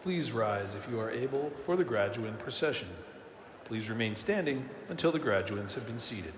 Please rise if you are able for the graduate procession. Please remain standing until the graduates have been seated.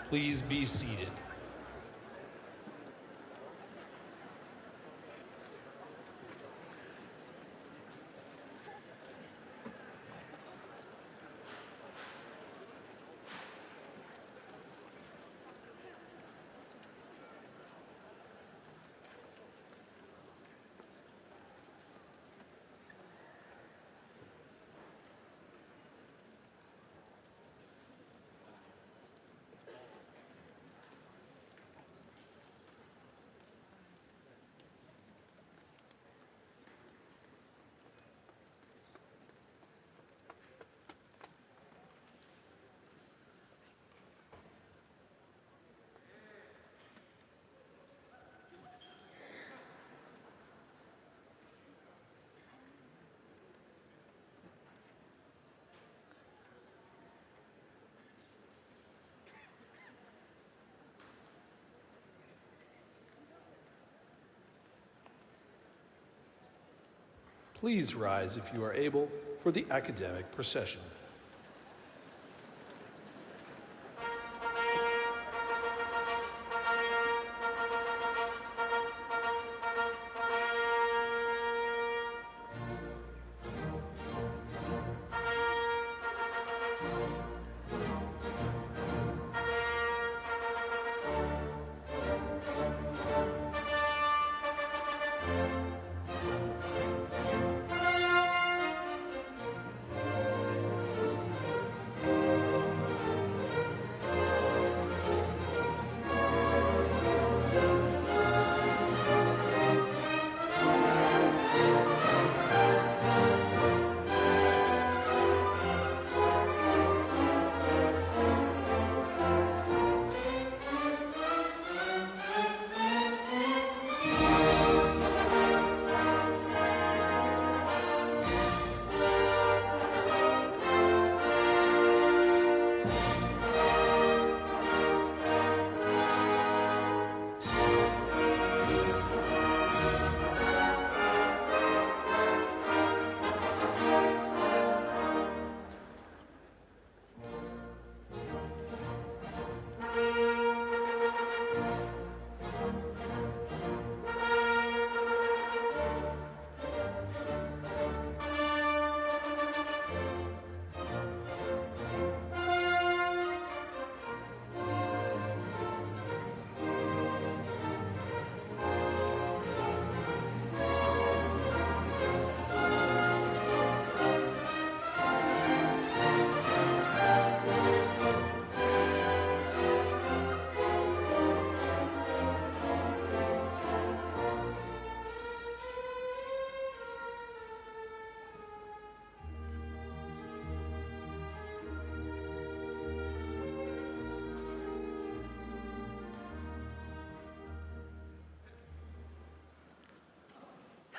Please be seated. Please rise if you are able for the academic procession.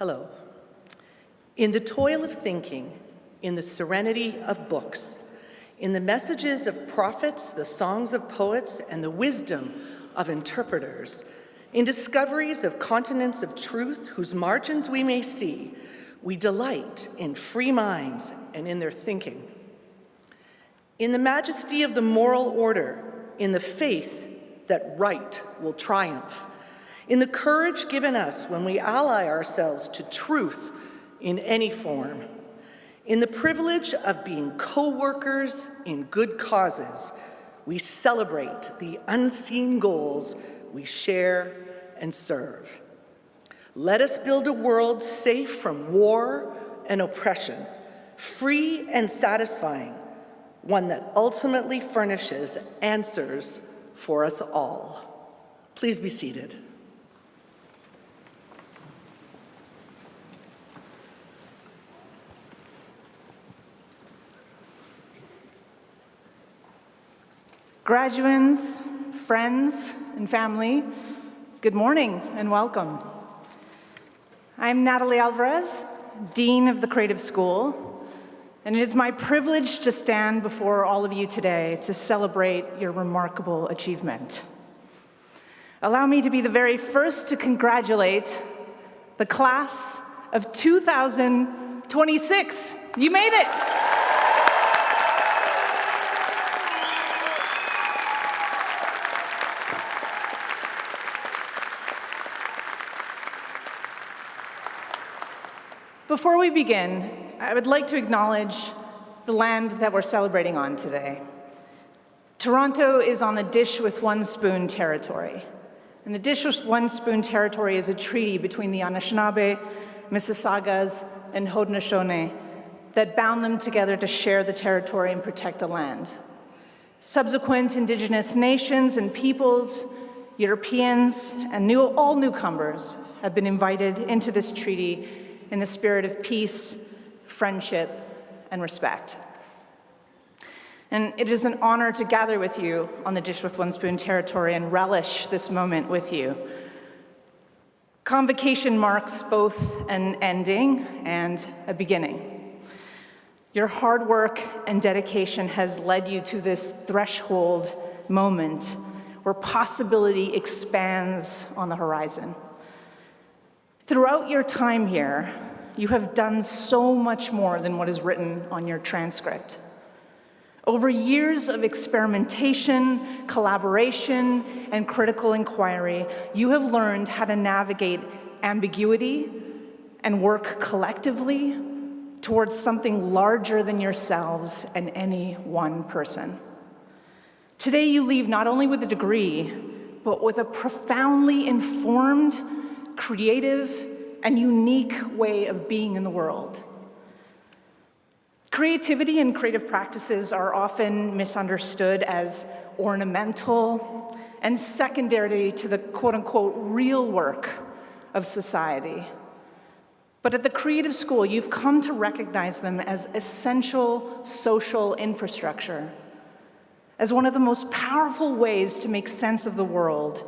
Hello. In the toil of thinking, in the serenity of books, in the messages of prophets, the songs of poets, and the wisdom of interpreters, in discoveries of continents of truth whose margins we may see, we delight in free minds and in their thinking. In the majesty of the moral order, in the faith that right will triumph, in the courage given us when we ally ourselves to truth in any form, in the privilege of being co-workers in good causes, we celebrate the unseen goals we share and serve. Let us build a world safe from war and oppression, free and satisfying, one that ultimately furnishes answers for us all. Please be seated. Graduands, friends, and family, good morning and welcome. I'm Natalie Alvarez, Dean of the Creative School, and it is my privilege to stand before all of you today to celebrate your remarkable achievement. Allow me to be the very first to congratulate the class of 2026. You made it! Before we begin, I would like to acknowledge the land that we're celebrating on today. Toronto is on the Dish with One Spoon territory. And the Dish with One Spoon territory is a treaty between the Anishinaabe, Mississaugas, and Haudenosaunee that bound them together to share the territory and protect the land. Subsequent Indigenous nations and peoples, Europeans, and all newcomers have been invited into this treaty in the spirit of peace, friendship, and respect. And it is an honor to gather with you on the Dish with One Spoon territory and relish this moment with you. Convocation marks both an ending and a beginning. Your hard work and dedication has led you to this threshold moment where possibility expands on the horizon. Throughout your time here, you have done so much more than what is written on your transcript. Over years of experimentation, collaboration, and critical inquiry, you have learned how to navigate ambiguity and work collectively towards something larger than yourselves and any one person. Today, you leave not only with a degree, but with a profoundly informed, creative, and unique way of being in the world. Creativity and creative practices are often misunderstood as ornamental and secondary to the quote-unquote real work of society. But at the Creative School, you've come to recognize them as essential social infrastructure, as one of the most powerful ways to make sense of the world,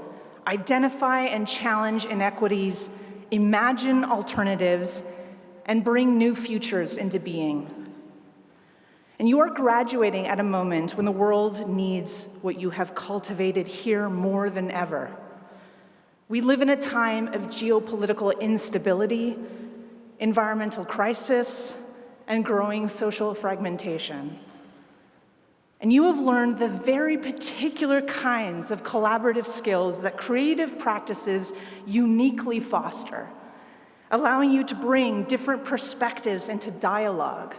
identify and challenge inequities, imagine alternatives, and bring new futures into being. And you are graduating at a moment when the world needs what you have cultivated here more than ever. We live in a time of geopolitical instability, environmental crisis, and growing social fragmentation. And you have learned the very particular kinds of collaborative skills that creative practices uniquely foster, allowing you to bring different perspectives into dialogue,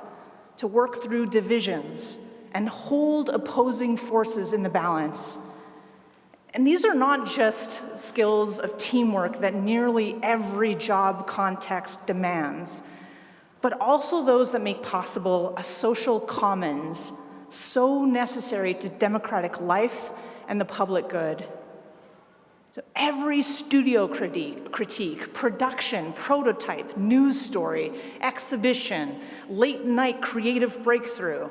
to work through divisions, and hold opposing forces in the balance. And these are not just skills of teamwork that nearly every job context demands, but also those that make possible a social commons so necessary to democratic life and the public good. So every studio critique, production, prototype, news story, exhibition, late night creative breakthrough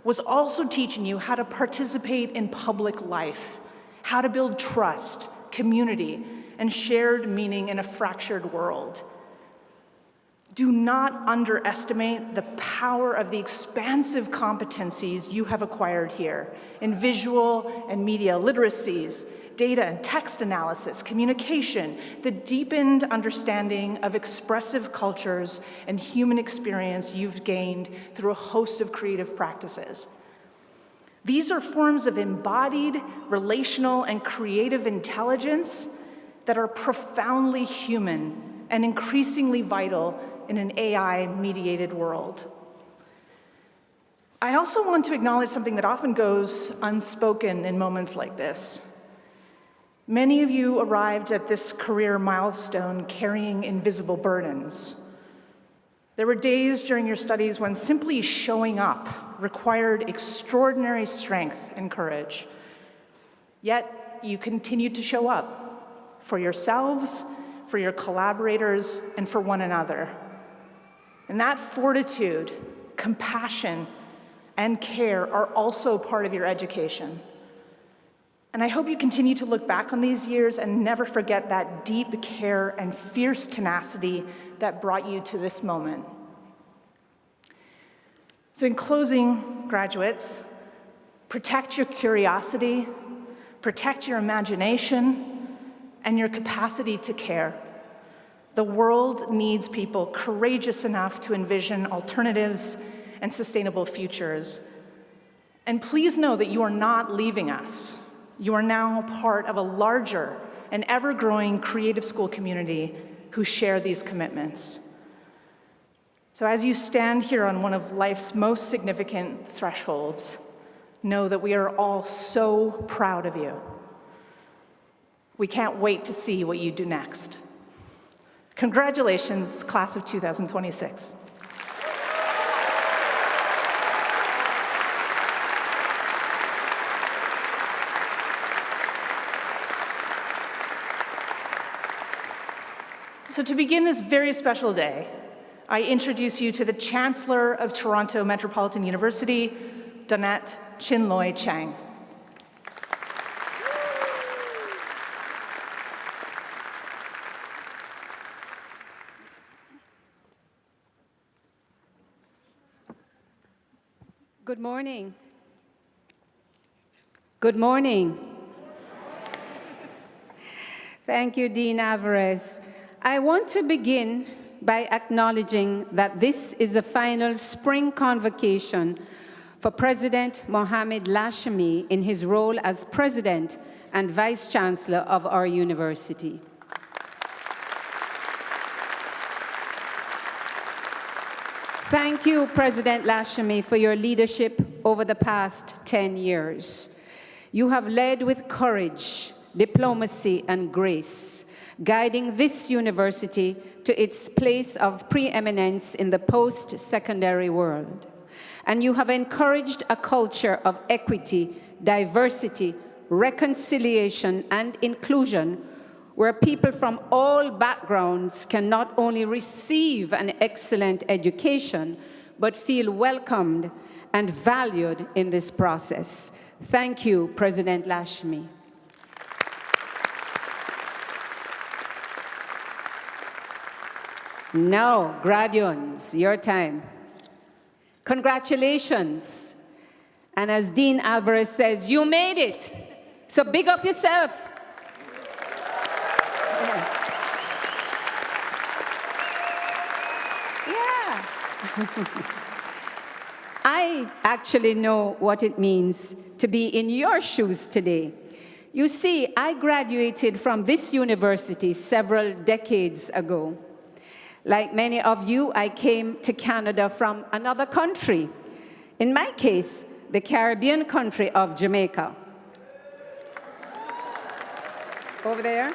was also teaching you how to participate in public life, how to build trust, community, and shared meaning in a fractured world. Do not underestimate the power of the expansive competencies you have acquired here in visual and media literacies, data and text analysis, communication, the deepened understanding of expressive cultures and human experience you've gained through a host of creative practices. These are forms of embodied, relational, and creative intelligence that are profoundly human and increasingly vital in an AI-mediated world. I also want to acknowledge something that often goes unspoken in moments like this. Many of you arrived at this career milestone carrying invisible burdens. There were days during your studies when simply showing up required extraordinary strength and courage. Yet, you continued to show up for yourselves, for your collaborators, and for one another. And that fortitude, compassion, and care are also part of your education. And I hope you continue to look back on these years and never forget that deep care and fierce tenacity that brought you to this moment. So in closing, graduates, protect your curiosity, protect your imagination, and your capacity to care. The world needs people courageous enough to envision alternatives and sustainable futures. And please know that you are not leaving us. You are now part of a larger and ever-growing creative school community who share these commitments. So as you stand here on one of life's most significant thresholds, know that we are all so proud of you. We can't wait to see what you do next. Congratulations, class of 2026. So to begin this very special day, I introduce you to the Chancellor of Toronto Metropolitan University, Donette Chinloy Chang. Good morning. Good morning. Thank you, Dean Alvarez. I want to begin by acknowledging that this is the final spring convocation for President Mohamed Lachemi in his role as President and Vice Chancellor of our university. Thank you, President Lachemi, for your leadership over the past 10 years. You have led with courage, diplomacy, and grace, guiding this university to its place of preeminence in the post-secondary world. And you have encouraged a culture of equity, diversity, reconciliation, and inclusion where people from all backgrounds can not only receive an excellent education, but feel welcomed and valued in this process. Thank you, President Lachemi. Now, graduates, your time. Congratulations. And as Dean Alvarez says, you made it. So big up yourself. Yeah. I actually know what it means to be in your shoes today. You see, I graduated from this university several decades ago. Like many of you, I came to Canada from another country. In my case, the Caribbean country of Jamaica. Over there.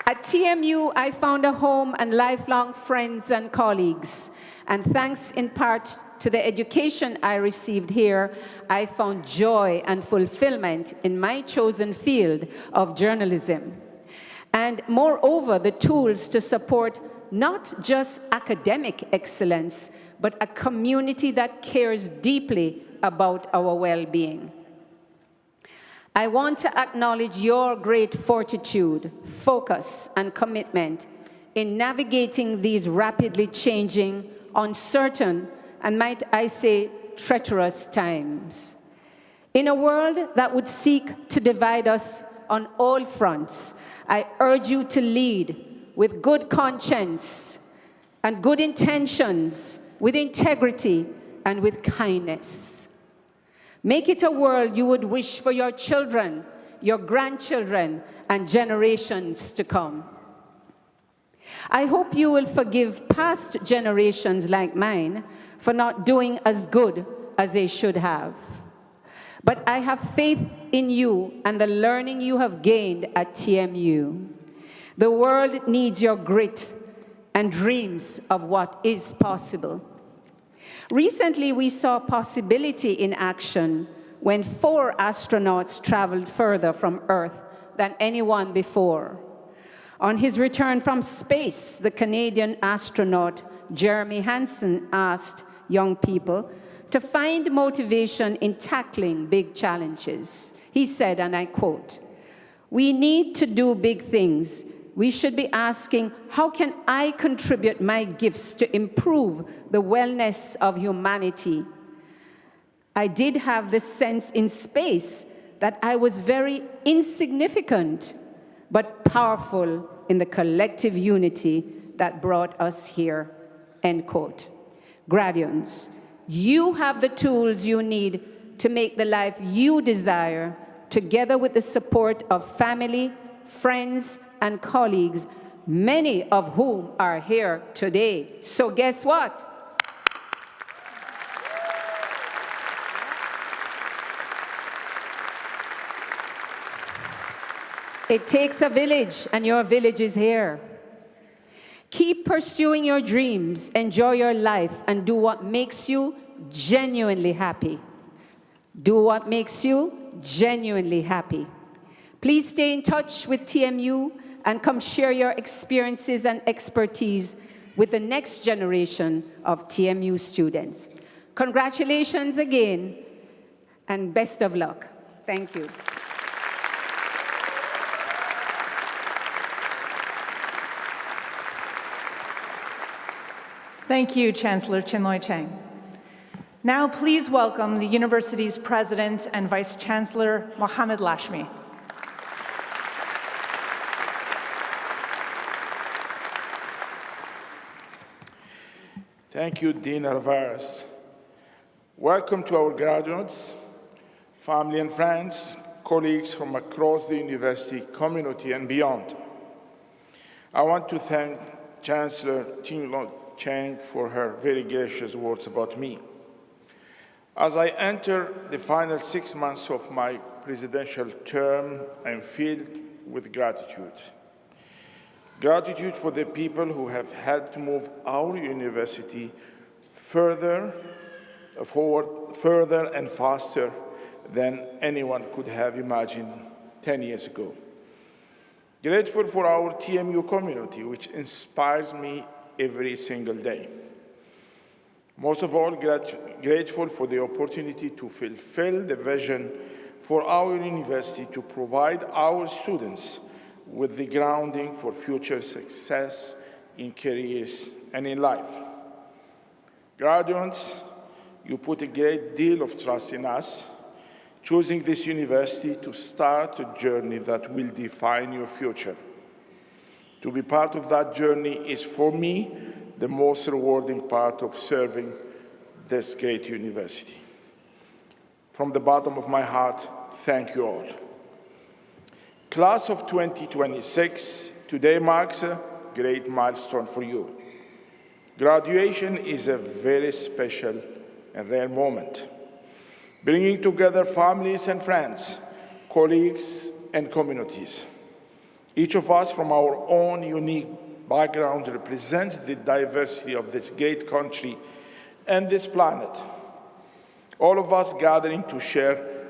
At TMU, I found a home and lifelong friends and colleagues. And thanks in part to the education I received here, I found joy and fulfillment in my chosen field of journalism. And moreover, the tools to support not just academic excellence, but a community that cares deeply about our well-being. I want to acknowledge your great fortitude, focus, and commitment in navigating these rapidly changing, uncertain, and might I say, treacherous times. In a world that would seek to divide us on all fronts, I urge you to lead with good conscience and good intentions, with integrity and with kindness. Make it a world you would wish for your children, your grandchildren, and generations to come. I hope you will forgive past generations like mine for not doing as good as they should have. But I have faith in you and the learning you have gained at TMU. The world needs your grit and dreams of what is possible. Recently, we saw possibility in action when 4 astronauts traveled further from Earth than anyone before. On his return from space, the Canadian astronaut Jeremy Hansen asked young people to find motivation in tackling big challenges. He said, and I quote, "We need to do big things. We should be asking, how can I contribute my gifts to improve the wellness of humanity?" I did have this sense in space that I was very insignificant, but powerful in the collective unity that brought us here, end quote. Graduates, you have the tools you need to make the life you desire, together with the support of family, friends, and colleagues, many of whom are here today. So guess what? It takes a village, and your village is here. Keep pursuing your dreams, enjoy your life, and do what makes you genuinely happy. Do what makes you genuinely happy. Please stay in touch with TMU and come share your experiences and expertise with the next generation of TMU students. Congratulations again, and best of luck. Thank you. Thank you, Chancellor Chinloy Chang. Now, please welcome the university's President and Vice Chancellor, Mohammed Lashmi. Thank you, Dean Alvarez. Welcome to our graduates, family and friends, colleagues from across the university community and beyond. I want to thank Chancellor Chinloy Chang for her very gracious words about me. As I enter the final 6 months of my presidential term, I'm filled with gratitude. Gratitude for the people who have helped move our university further and faster than anyone could have imagined 10 years ago. Grateful for our TMU community, which inspires me every single day. Most of all, grateful for the opportunity to fulfill the vision for our university to provide our students with the grounding for future success in careers and in life. Graduates, you put a great deal of trust in us, choosing this university to start a journey that will define your future. To be part of that journey is, for me, the most rewarding part of serving this great university. From the bottom of my heart, thank you all. Class of 2026, today marks a great milestone for you. Graduation is a very special and rare moment, bringing together families and friends, colleagues and communities. Each of us, from our own unique background, represents the diversity of this great country and this planet. All of us gathering to share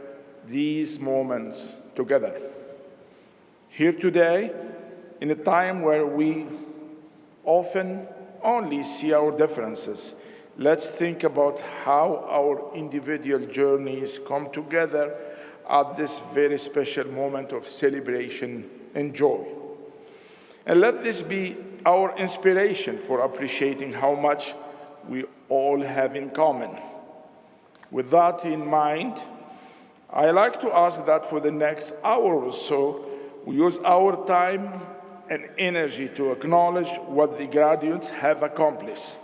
these moments together. Here today, in a time where we often only see our differences, let's think about how our individual journeys come together at this very special moment of celebration and joy. And let this be our inspiration for appreciating how much we all have in common. With that in mind, I like to ask that for the next hour or so, we use our time and energy to acknowledge what the graduates have accomplished.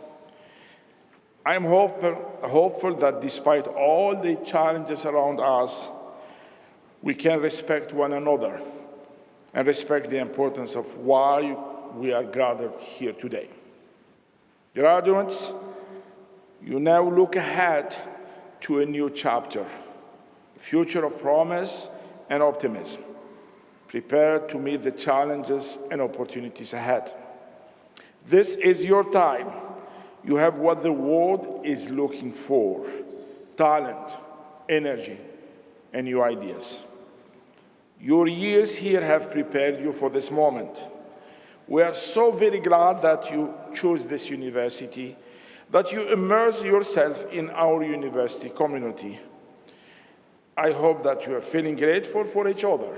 I'm hopeful that despite all the challenges around us, we can respect one another and respect the importance of why we are gathered here today. Graduates, you now look ahead to a new chapter, a future of promise and optimism, prepared to meet the challenges and opportunities ahead. This is your time. You have what the world is looking for: talent, energy, and new ideas. Your years here have prepared you for this moment. We are so very glad that you chose this university, that you immerse yourself in our university community. I hope that you are feeling grateful for each other,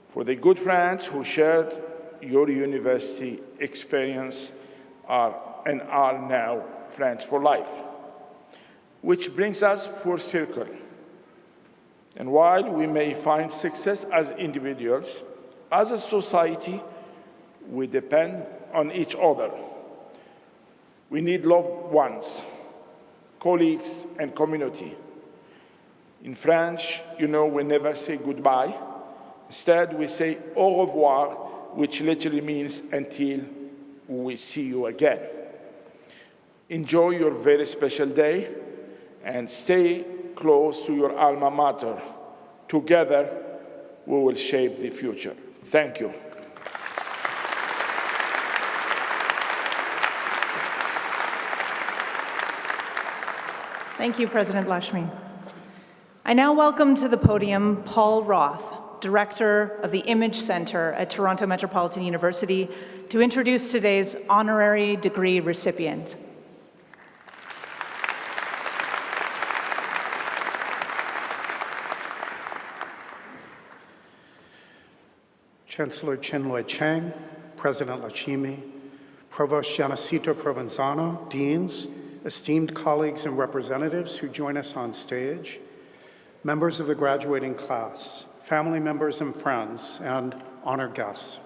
for the good friends who shared your university experience and are now friends for life. Which brings us full circle. And while we may find success as individuals, as a society, we depend on each other. We need loved ones, colleagues, and community. In French, we never say goodbye. Instead, we say au revoir which literally means until we see you again. Enjoy your very special day and stay close to your alma mater. Together, we will shape the future. Thank you. Thank you, President Lakshmi. I now welcome to the podium Paul Roth, Director of the Image Center at Toronto Metropolitan University, to introduce today's honorary degree recipient. Chancellor Chinloy Chang, President Lakshmi, Provost Janicito Provenzano, deans, esteemed colleagues and representatives who join us on stage, members of the graduating class, family members and friends, and honored guests.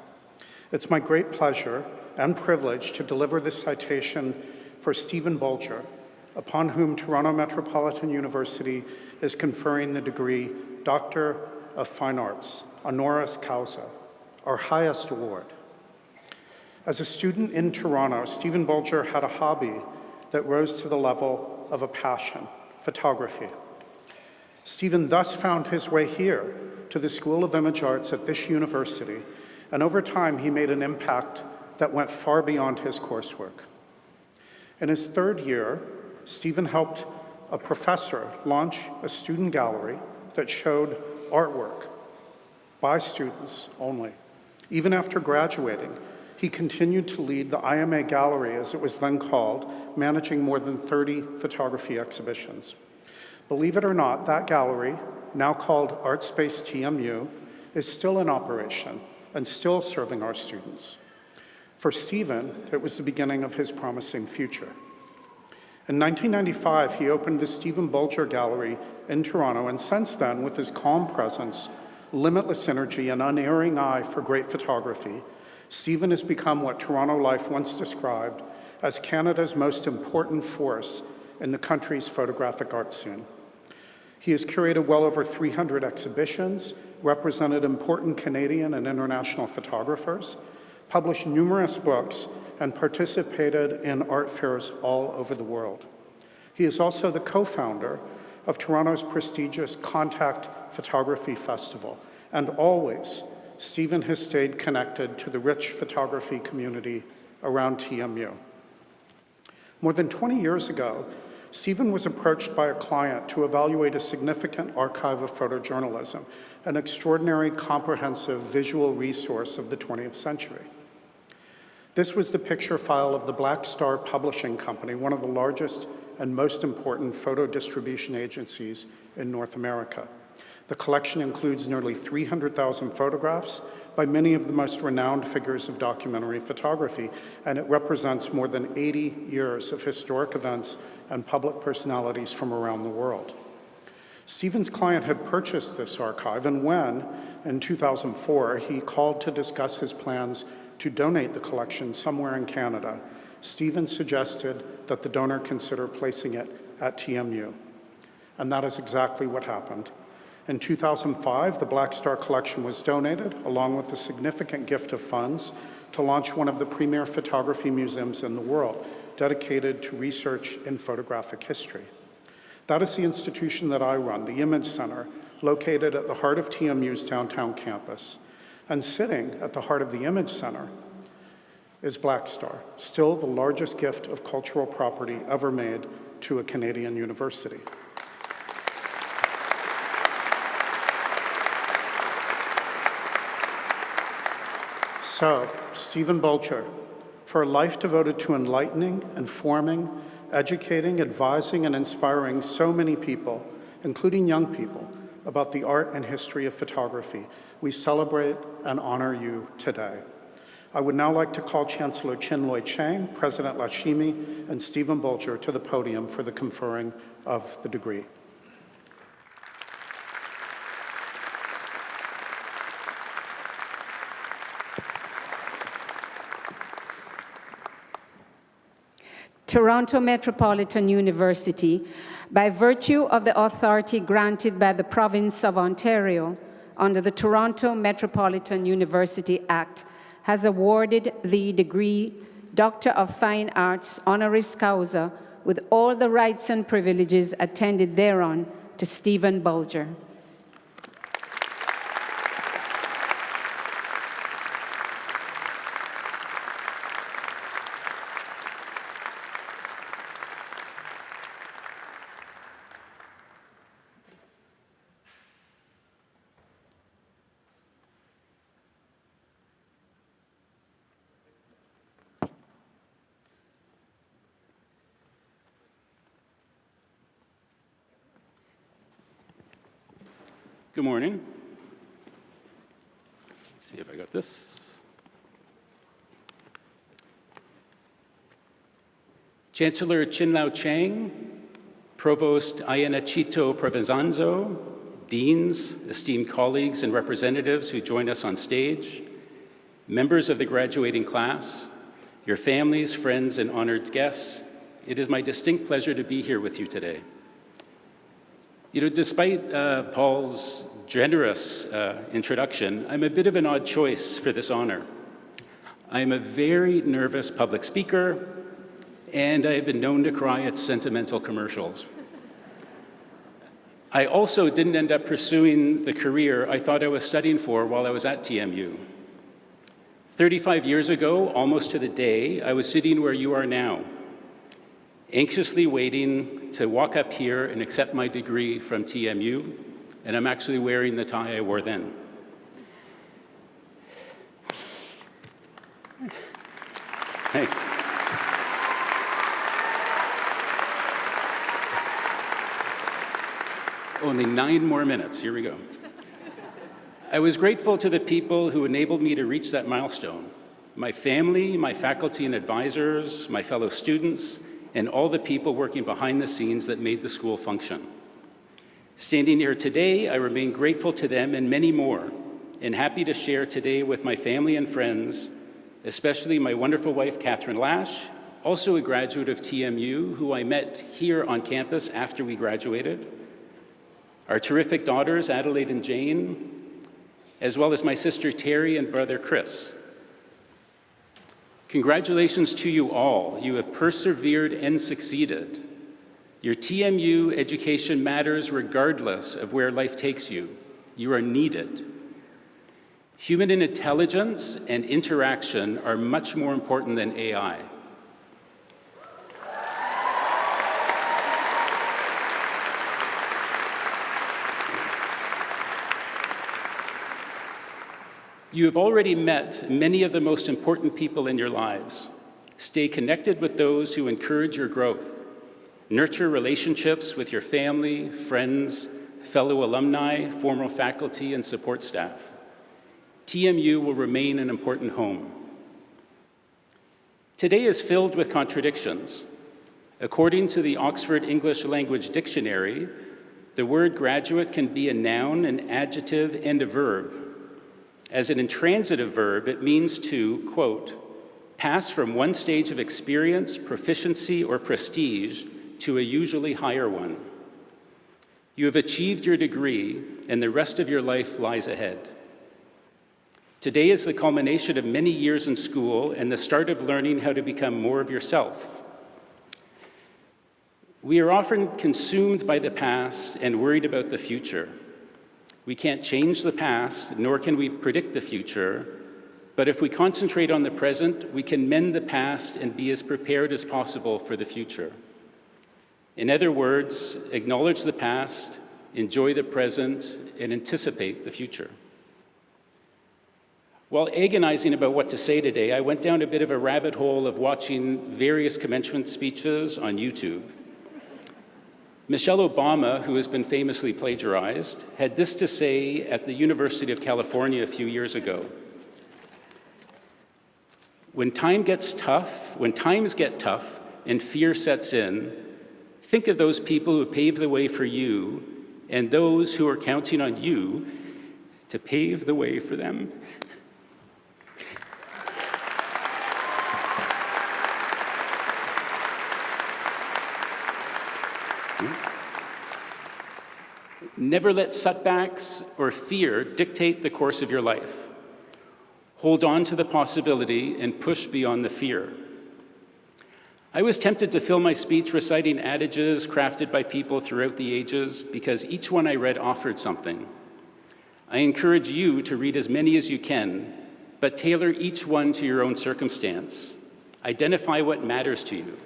It's my great pleasure and privilege to deliver this citation for Stephen Bulger, upon whom Toronto Metropolitan University is conferring the degree Doctor of Fine Arts, honoris causa, our highest award. As a student in Toronto, Stephen Bulger had a hobby that rose to the level of a passion, photography. Stephen thus found his way here to the School of Image Arts at this university, and over time he made an impact that went far beyond his coursework. In his third year, Stephen helped a professor launch a student gallery that showed artwork by students only. Even after graduating, he continued to lead the IMA Gallery, as it was then called, managing more than 30 photography exhibitions. Believe it or not, that gallery, now called ArtSpace TMU, is still in operation and still serving our students. For Stephen, it was the beginning of his promising future. In 1995, he opened the Stephen Bulger Gallery in Toronto, and since then, with his calm presence, limitless energy, and unerring eye for great photography, Stephen has become what Toronto Life once described as Canada's most important force in the country's photographic art scene. He has curated well over 300 exhibitions, represented important Canadian and international photographers, published numerous books, and participated in art fairs all over the world. He is also the co-founder of Toronto's prestigious Contact Photography Festival, and always, Stephen has stayed connected to the rich photography community around TMU. More than 20 years ago, Stephen was approached by a client to evaluate a significant archive of photojournalism, an extraordinary, comprehensive visual resource of the 20th century. This was the picture file of the Black Star Publishing Company, one of the largest and most important photo distribution agencies in North America. The collection includes nearly 300,000 photographs by many of the most renowned figures of documentary photography, and it represents more than 80 years of historic events and public personalities from around the world. Stephen's client had purchased this archive, and when, in 2004, he called to discuss his plans to donate the collection somewhere in Canada, Stephen suggested that the donor consider placing it at TMU. And that is exactly what happened. In 2005, the Black Star Collection was donated, along with a significant gift of funds, to launch one of the premier photography museums in the world, dedicated to research in photographic history. That is the institution that I run, the Image Center, located at the heart of TMU's downtown campus. And sitting at the heart of the Image Center is Black Star, still the largest gift of cultural property ever made to a Canadian university. So, Stephen Bulger, for a life devoted to enlightening, informing, educating, advising, and inspiring so many people, including young people, about the art and history of photography, we celebrate and honor you today. I would now like to call Chancellor Chinloy Chang, President Lakshmi, and Stephen Bulger to the podium for the conferring of the degree. Toronto Metropolitan University, by virtue of the authority granted by the Province of Ontario under the Toronto Metropolitan University Act, has awarded the degree Doctor of Fine Arts honoris causa with all the rights and privileges attended thereon to Stephen Bulger. Good morning. Let's see if I got this. Chancellor Chin-Lao Chang, Provost Ayanachito Provenzanzo, deans, esteemed colleagues and representatives who join us on stage, members of the graduating class, your families, friends, and honored guests, it is my distinct pleasure to be here with you today. You know, despite Paul's generous introduction, I'm a bit of an odd choice for this honor. I'm a very nervous public speaker, and I have been known to cry at sentimental commercials. I also didn't end up pursuing the career I thought I was studying for while I was at TMU. 35 years ago, almost to the day, I was sitting where you are now, anxiously waiting to walk up here and accept my degree from TMU, and I'm actually wearing the tie I wore then. Thanks. Only 9 more minutes, here we go. I was grateful to the people who enabled me to reach that milestone. My family, my faculty and advisors, my fellow students, and all the people working behind the scenes that made the school function. Standing here today, I remain grateful to them and many more, and happy to share today with my family and friends, especially my wonderful wife, Catherine Lash, also a graduate of TMU, who I met here on campus after we graduated, our terrific daughters, Adelaide and Jane, as well as my sister Terry and brother Chris. Congratulations to you all. You have persevered and succeeded. Your TMU education matters regardless of where life takes you. You are needed. Human intelligence and interaction are much more important than AI. You have already met many of the most important people in your lives. Stay connected with those who encourage your growth. Nurture relationships with your family, friends, fellow alumni, former faculty, and support staff. TMU will remain an important home. Today is filled with contradictions. According to the Oxford English Language Dictionary, the word graduate can be a noun, an adjective, and a verb. As an intransitive verb, it means to, quote, pass from one stage of experience, proficiency, or prestige to a usually higher one. You have achieved your degree, and the rest of your life lies ahead. Today is the culmination of many years in school and the start of learning how to become more of yourself. We are often consumed by the past and worried about the future. We can't change the past, nor can we predict the future, but if we concentrate on the present, we can mend the past and be as prepared as possible for the future. In other words, acknowledge the past, enjoy the present, and anticipate the future. While agonizing about what to say today, I went down a bit of a rabbit hole of watching various commencement speeches on YouTube. Michelle Obama, who has been famously plagiarized, had this to say at the University of California a few years ago. When times get tough and fear sets in, think of those people who paved the way for you and those who are counting on you to pave the way for them. Never let setbacks or fear dictate the course of your life. Hold on to the possibility and push beyond the fear. I was tempted to fill my speech reciting adages crafted by people throughout the ages because each one I read offered something. I encourage you to read as many as you can, but tailor each one to your own circumstance. Identify what matters to you.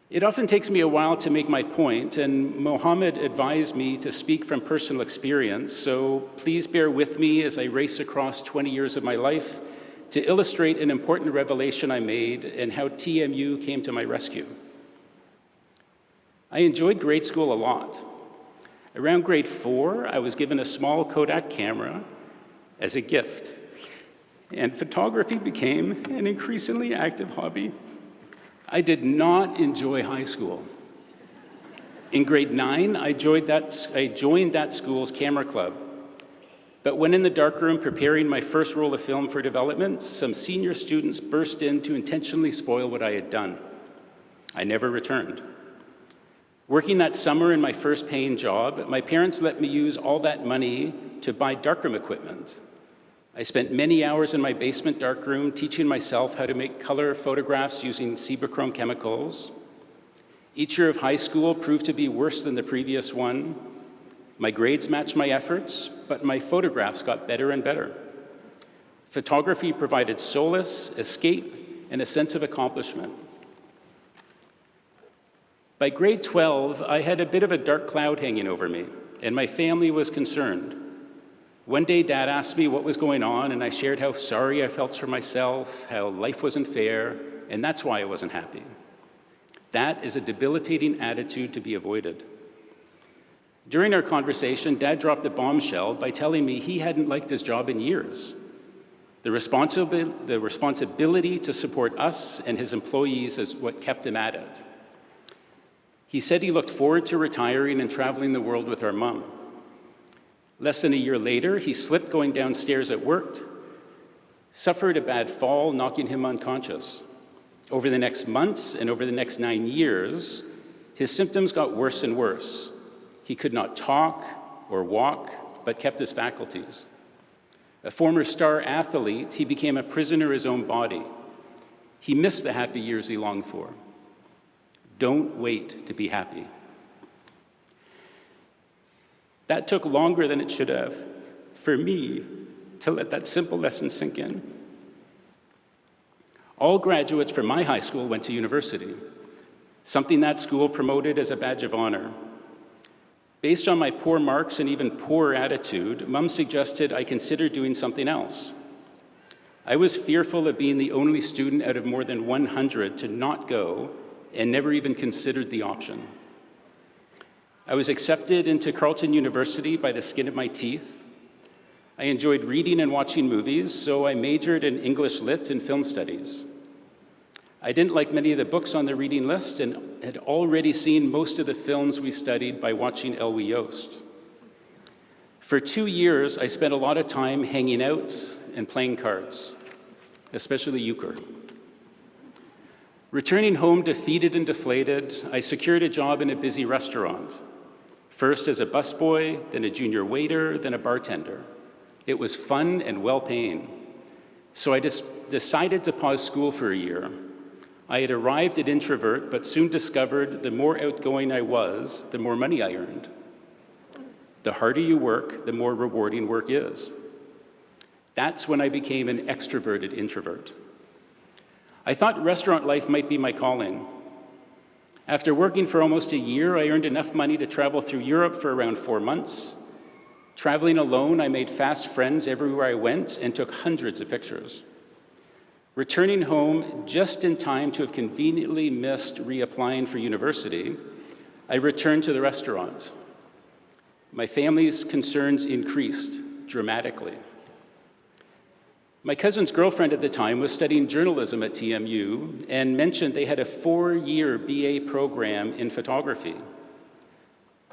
It often takes me a while to make my point, and Mohammed advised me to speak from personal experience, so please bear with me as I race across 20 years of my life to illustrate an important revelation I made and how TMU came to my rescue. I enjoyed grade school a lot. Around grade 4, I was given a small Kodak camera as a gift, and photography became an increasingly active hobby. I did not enjoy high school. In grade 9, I joined that school's camera club. But when in the darkroom preparing my first roll of film for development, some senior students burst in to intentionally spoil what I had done. I never returned. Working that summer in my first paying job, my parents let me use all that money to buy darkroom equipment. I spent many hours in my basement darkroom teaching myself how to make color photographs using Cibachrome chemicals. Each year of high school proved to be worse than the previous one. My grades matched my efforts, but my photographs got better and better. Photography provided solace, escape, and a sense of accomplishment. By grade 12, I had a bit of a dark cloud hanging over me, and my family was concerned. One day, Dad asked me what was going on, and I shared how sorry I felt for myself, how life wasn't fair, and that's why I wasn't happy. That is a debilitating attitude to be avoided. During our conversation, Dad dropped a bombshell by telling me he hadn't liked his job in years. The responsibility to support us and his employees is what kept him at it. He said he looked forward to retiring and traveling the world with our mom. Less than a year later, he slipped going downstairs at work, suffered a bad fall, knocking him unconscious. Over the next months and over the next 9 years, his symptoms got worse and worse. He could not talk or walk, but kept his faculties. A former star athlete, he became a prisoner of his own body. He missed the happy years he longed for. Don't wait to be happy. That took longer than it should have for me to let that simple lesson sink in. All graduates from my high school went to university, something that school promoted as a badge of honor. Based on my poor marks and even poor attitude, Mom suggested I consider doing something else. I was fearful of being the only student out of more than 100 to not go and never even considered the option. I was accepted into Carleton University by the skin of my teeth. I enjoyed reading and watching movies, so I majored in English Lit and film studies. I didn't like many of the books on the reading list and had already seen most of the films we studied by watching Elwe Yost. For 2 years, I spent a lot of time hanging out and playing cards, especially euchre. Returning home defeated and deflated, I secured a job in a busy restaurant. First as a busboy, then a junior waiter, then a bartender. It was fun and well-paying. So I decided to pause school for a year. I had arrived at introvert, but soon discovered the more outgoing I was, the more money I earned. The harder you work, the more rewarding work is. That's when I became an extroverted introvert. I thought restaurant life might be my calling. After working for almost a year, I earned enough money to travel through Europe for around 4 months. Traveling alone, I made fast friends everywhere I went and took hundreds of pictures. Returning home just in time to have conveniently missed reapplying for university, I returned to the restaurant. My family's concerns increased dramatically. My cousin's girlfriend at the time was studying journalism at TMU and mentioned they had a 4-year BA program in photography.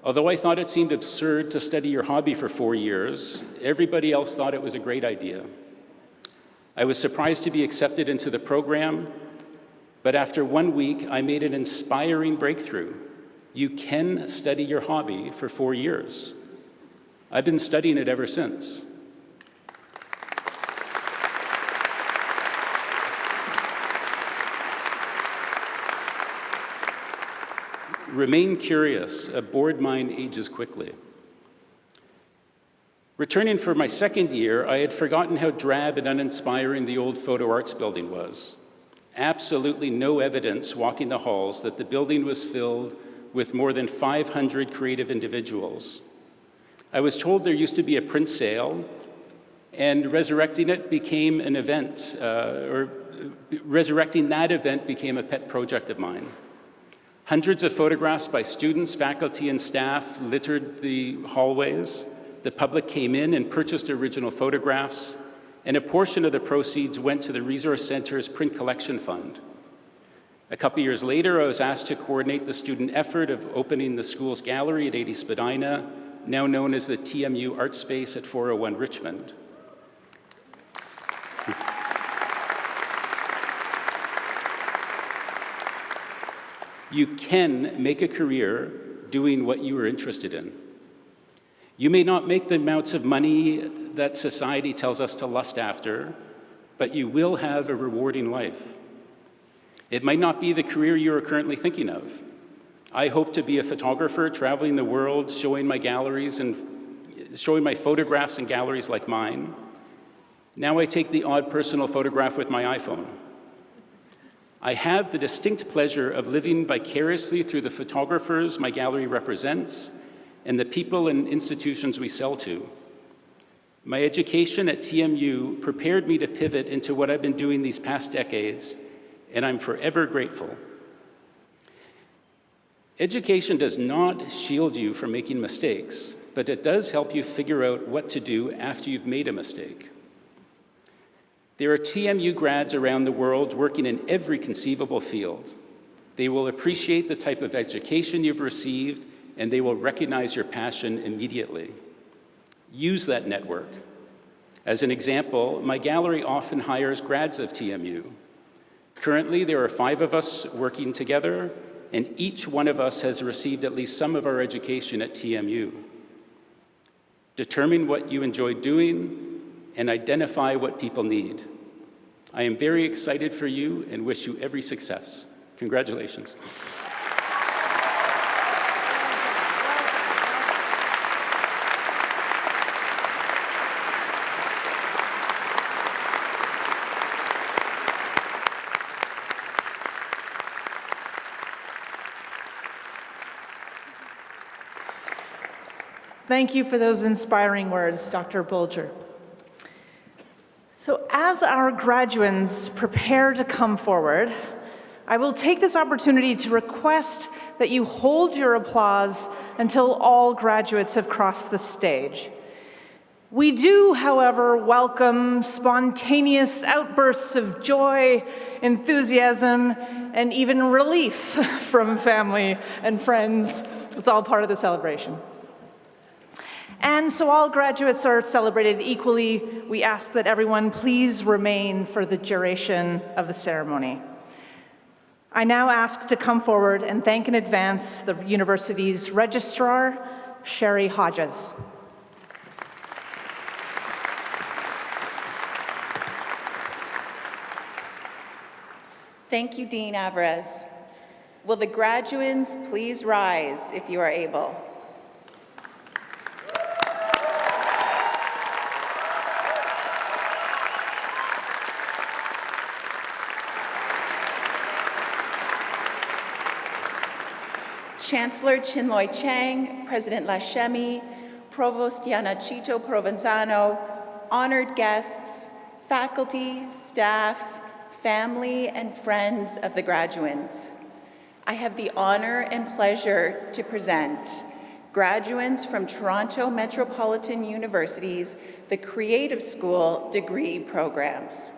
Although I thought it seemed absurd to study your hobby for 4 years, everybody else thought it was a great idea. I was surprised to be accepted into the program, but after 1 week, I made an inspiring breakthrough. You can study your hobby for 4 years. I've been studying it ever since. Remain curious. A bored mind ages quickly. Returning for my second year, I had forgotten how drab and uninspiring the old photo arts building was. Absolutely no evidence walking the halls that the building was filled with more than 500 creative individuals. I was told there used to be a print sale, and resurrecting it became an event, resurrecting that event became a pet project of mine. Hundreds of photographs by students, faculty, and staff littered the hallways. The public came in and purchased original photographs, and a portion of the proceeds went to the Resource Center's Print Collection Fund. A couple years later, I was asked to coordinate the student effort of opening the school's gallery at 80 Spadina, now known as the TMU Art Space at 401 Richmond. You can make a career doing what you are interested in. You may not make the amounts of money that society tells us to lust after, but you will have a rewarding life. It might not be the career you are currently thinking of. I hope to be a photographer traveling the world, showing my galleries and showing my photographs in galleries like mine. Now I take the odd personal photograph with my iPhone. I have the distinct pleasure of living vicariously through the photographers my gallery represents and the people and institutions we sell to. My education at TMU prepared me to pivot into what I've been doing these past decades, and I'm forever grateful. Education does not shield you from making mistakes, but it does help you figure out what to do after you've made a mistake. There are TMU grads around the world working in every conceivable field. They will appreciate the type of education you've received, and they will recognize your passion immediately. Use that network. As an example, my gallery often hires grads of TMU. Currently, there are 5 of us working together, and each one of us has received at least some of our education at TMU. Determine what you enjoy doing and identify what people need. I am very excited for you and wish you every success. Congratulations. Thank you for those inspiring words, Dr. Bulger. So as our graduands prepare to come forward, I will take this opportunity to request that you hold your applause until all graduates have crossed the stage. We do, however, welcome spontaneous outbursts of joy, enthusiasm, and even relief from family and friends. It's all part of the celebration. And so all graduates are celebrated equally. We ask that everyone please remain for the duration of the ceremony. I now ask to come forward and thank in advance the university's registrar, Sherry Hodges. Thank you, Dean Alvarez. Will the graduands please rise if you are able? Chancellor Chinloy Chang, President Lashemi, Provost Gianachito Provenzano, honored guests, faculty, staff, family, and friends of the graduands. I have the honor and pleasure to present graduands from Toronto Metropolitan University's the Creative School degree programs.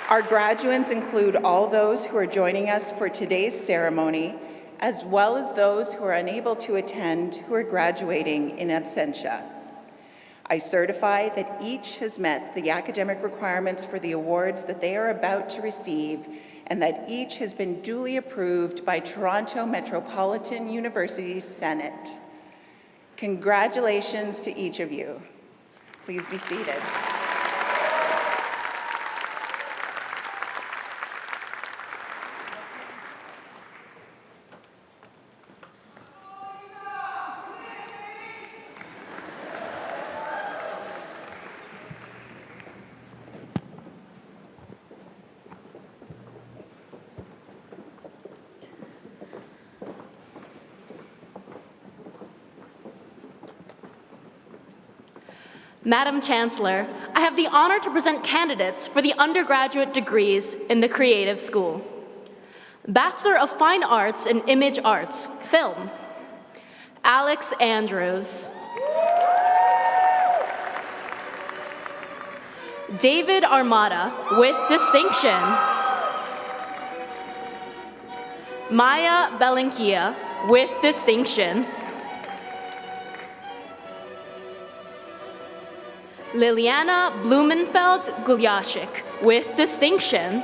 Our graduands include all those who are joining us for today's ceremony, as well as those who are unable to attend who are graduating in absentia. I certify that each has met the academic requirements for the awards that they are about to receive, and that each has been duly approved by Toronto Metropolitan University Senate. Congratulations to each of you. Please be seated. Madam Chancellor, I have the honor to present candidates for the undergraduate degrees in the Creative School. Bachelor of Fine Arts in Image Arts, Film, Alex Andrews. David Armada, with distinction. Maya Belenkia, with distinction. Liliana Blumenfeld Gulyashik, with distinction.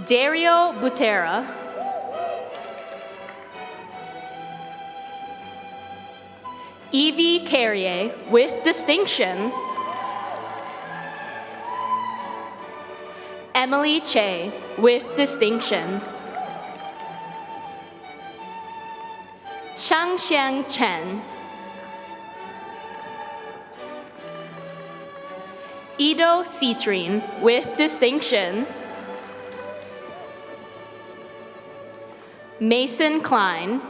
Dario Butera. Evie Carrier, with distinction. Emily Che, with distinction. Shangxiang Chen. Ido Citrine, with distinction. Mason Klein.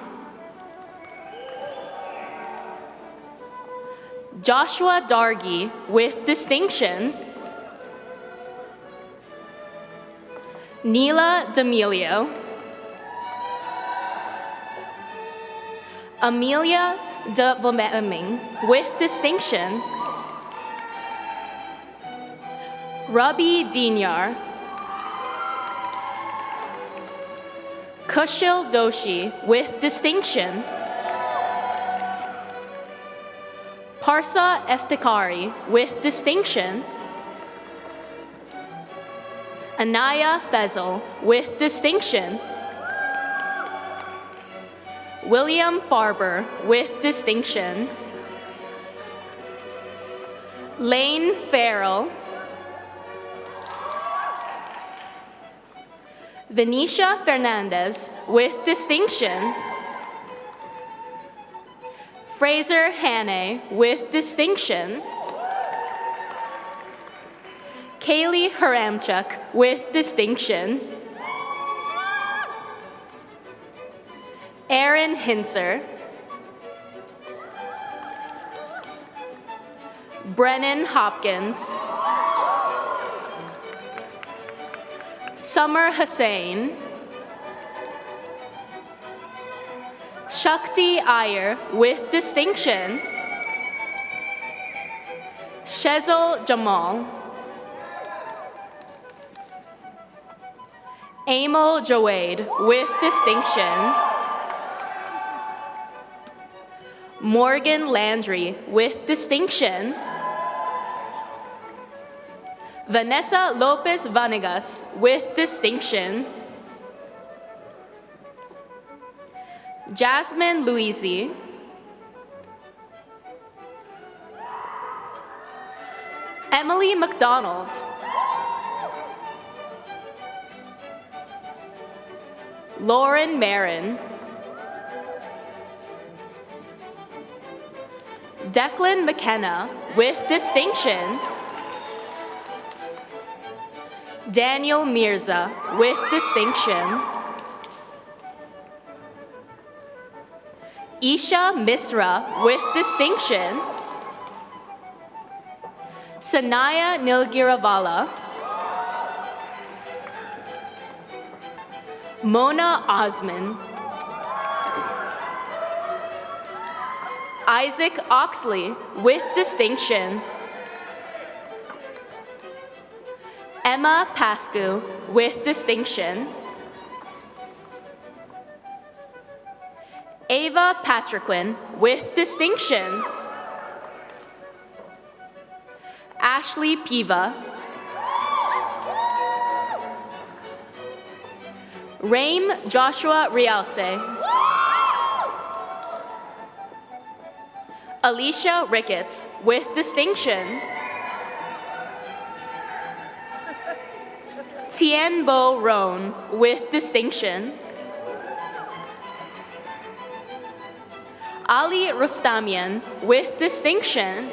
Joshua Dargy, with distinction. Neela D'Amelio. Amelia de Vomeming, with distinction. Rabi Dinyar. Kushil Doshi, with distinction. Parsa Eftikari, with distinction. Anaya Fezel, with distinction. William Farber, with distinction. Lane Farrell. Venetia Fernandez, with distinction. Fraser Hannay, with distinction. Kaylee Haramchuk, with distinction. Aaron Hinser. Brennan Hopkins. Summer Hussain. Shakti Iyer, with distinction. Shezel Jamal. Amel Jawade, with distinction. Morgan Landry, with distinction. Vanessa Lopez Vanegas, with distinction. Jasmine Luisi. Emily McDonald. Lauren Marin. Declan McKenna, with distinction. Daniel Mirza, with distinction. Isha Misra, with distinction. Sanaya Nilgiravala. Mona Osman. Isaac Oxley, with distinction. Emma Pascu, with distinction. Ava Patriquin, with distinction. Ashley Piva. Raim Joshua Rialse. Alicia Ricketts, with distinction. Tienbo Roan, with distinction. Ali Rostamian, with distinction.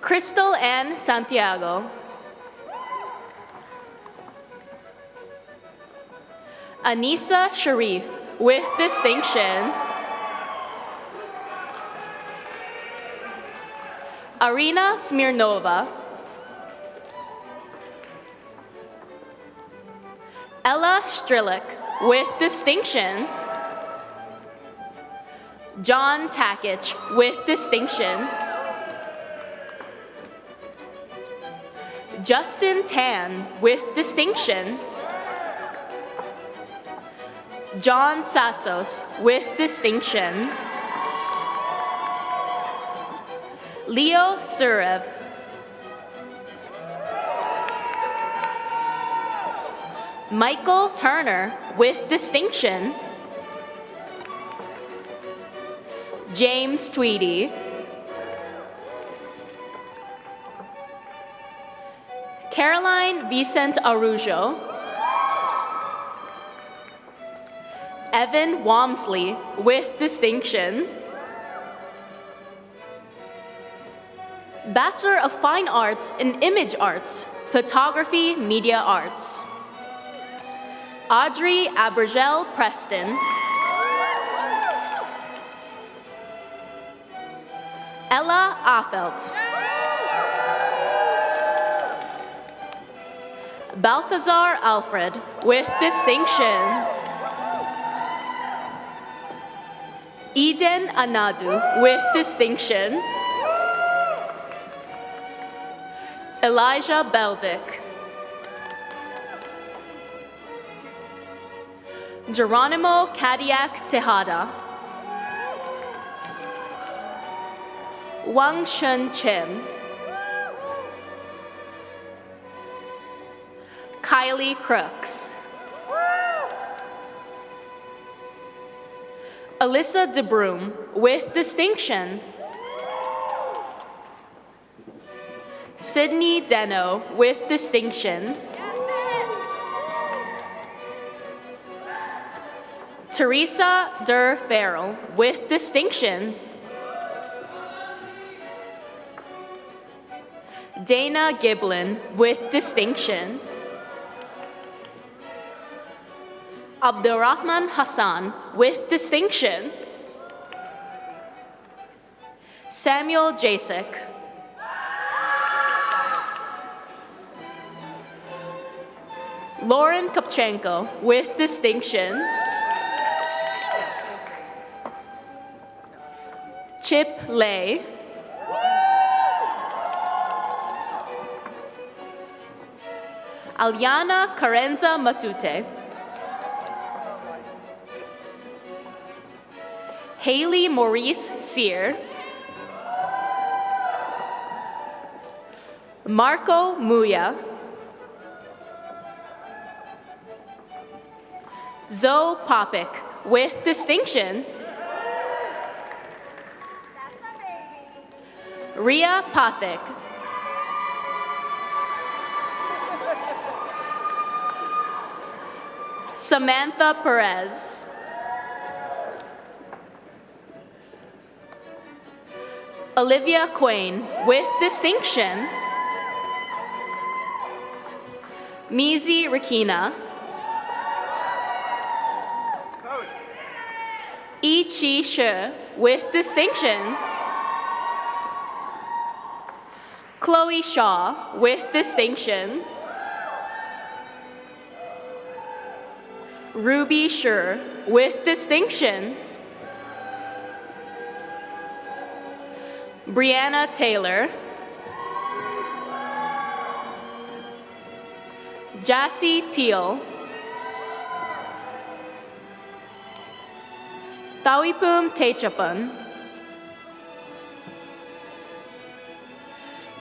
Crystal Ann Santiago. Anissa Sharif, with distinction. Arina Smirnova, Ella Strilick with distinction, John Takich with distinction, Justin Tan with distinction, John Satsos with distinction, Leo Surev, Michael Turner with distinction, James Tweedy, Caroline Vicente Arujo, Evan Walmsley with distinction, Bachelor of Fine Arts in Image Arts, Photography Media Arts, Audrey Abergel Preston, Ella Afelt, Balthazar Alfred with distinction, Eden Anadu with distinction, Elijah Beldick, Geronimo Cadillac Tejada, Wang Shun Chim, Kylie Crooks, Alyssa DeBroom with distinction, Sydney Deno with distinction, Teresa Der Farrell with distinction, Dana Giblin with distinction, Abdurrahman Hassan with distinction, Samuel Jasek, Lauren Kopchenko with distinction, Chip Lay, Alyana Carenza Matute, Haley Maurice Sear, Marco Muya, Zoe Popik with distinction, Ria Pathik, Samantha Perez, Olivia Quain with distinction, Mizi Rakina, Yi Chi Shi with distinction, Chloe Shaw with distinction, Ruby Sher with distinction, Brianna Taylor, Jassy Teal, Tawipum Techapan,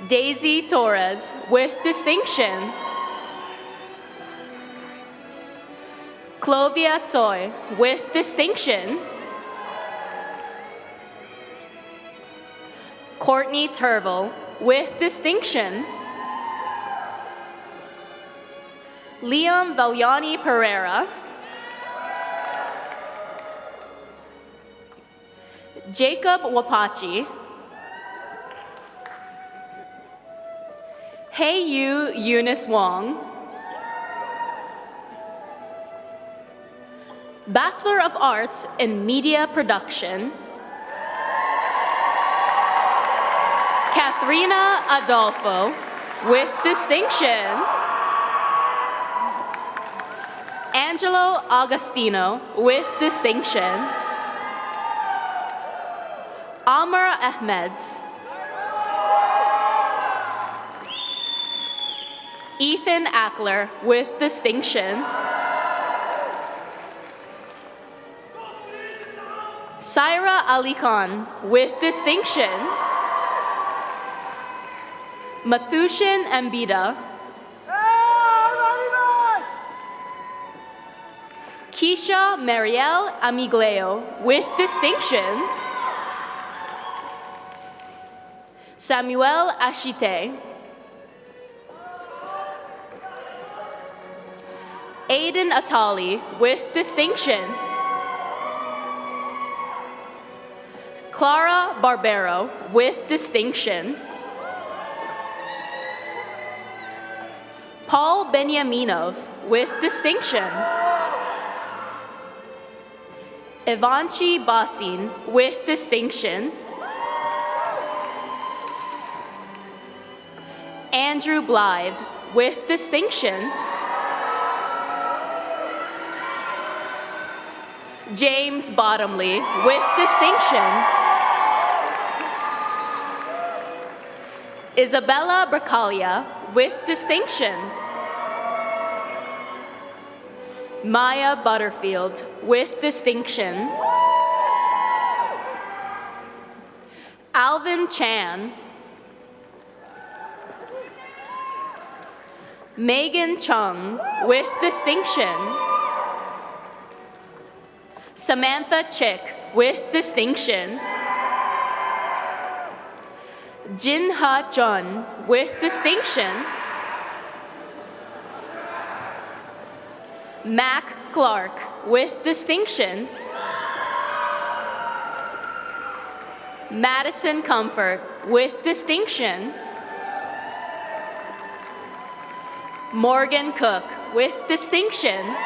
Daisy Torres with distinction, Clovia Toy with distinction, Courtney Turville with distinction, Liam Valyani Pereira, Jacob Wapachi, Hey You Eunice Wong, Bachelor of Arts in Media Production, Katharina Adolfo, with distinction. Angelo Agostino, with distinction. Amr Ahmed. Ethan Ackler, with distinction. Saira Ali Khan, with distinction. Mathushin Ambida. Keisha Marielle Amigleo, with distinction. Samuel Ashite. Aiden Atali, with distinction. Clara Barbero, with distinction. Paul Benyaminov, with distinction. Ivanchi Basin, with distinction. Andrew Blythe, with distinction. James Bottomley, with distinction. Isabella Bracalia, with distinction. Maya Butterfield, with distinction. Alvin Chan. Megan Chung, with distinction. Samantha Chick, with distinction. Jin Ha Chun, with distinction. Mac Clark, with distinction. Madison Comfort, with distinction. Morgan Cook, with distinction.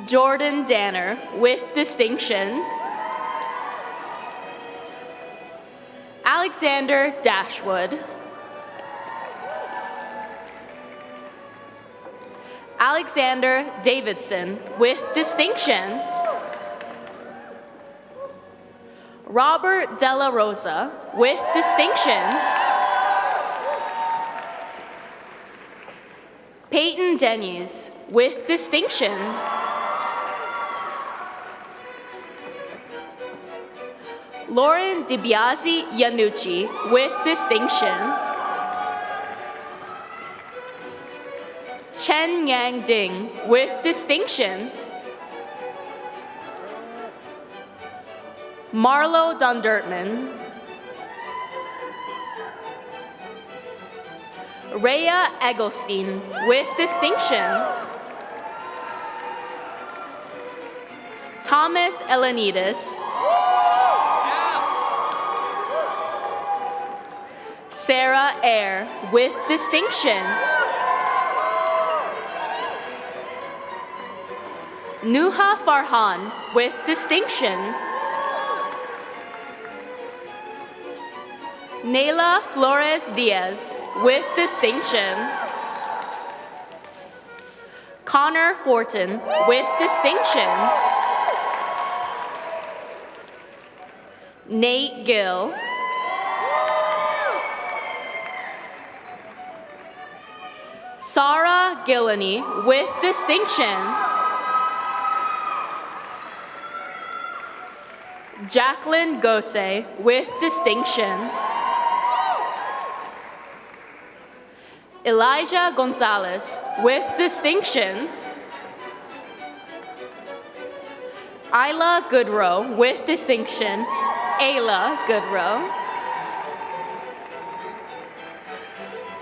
Jordan Danner, with distinction. Alexander Dashwood. Alexander Davidson, with distinction. Robert Della Rosa, with distinction. Peyton Denny's, with distinction. Lauren DiBiase Yanucci, with distinction. Chen Yang Ding, with distinction. Marlo Dundertman. Rhea Eggleston, with distinction. Thomas Elenidis. Sarah Eyre, with distinction. Nuha Farhan, with distinction. Nayla Flores Diaz, with distinction. Connor Fortin, with distinction. Nate Gill. Sarah Gillany, with distinction. Jacqueline Gose, with distinction. Elijah Gonzalez, with distinction. Isla Goodrow, with distinction. Ayla Goodrow.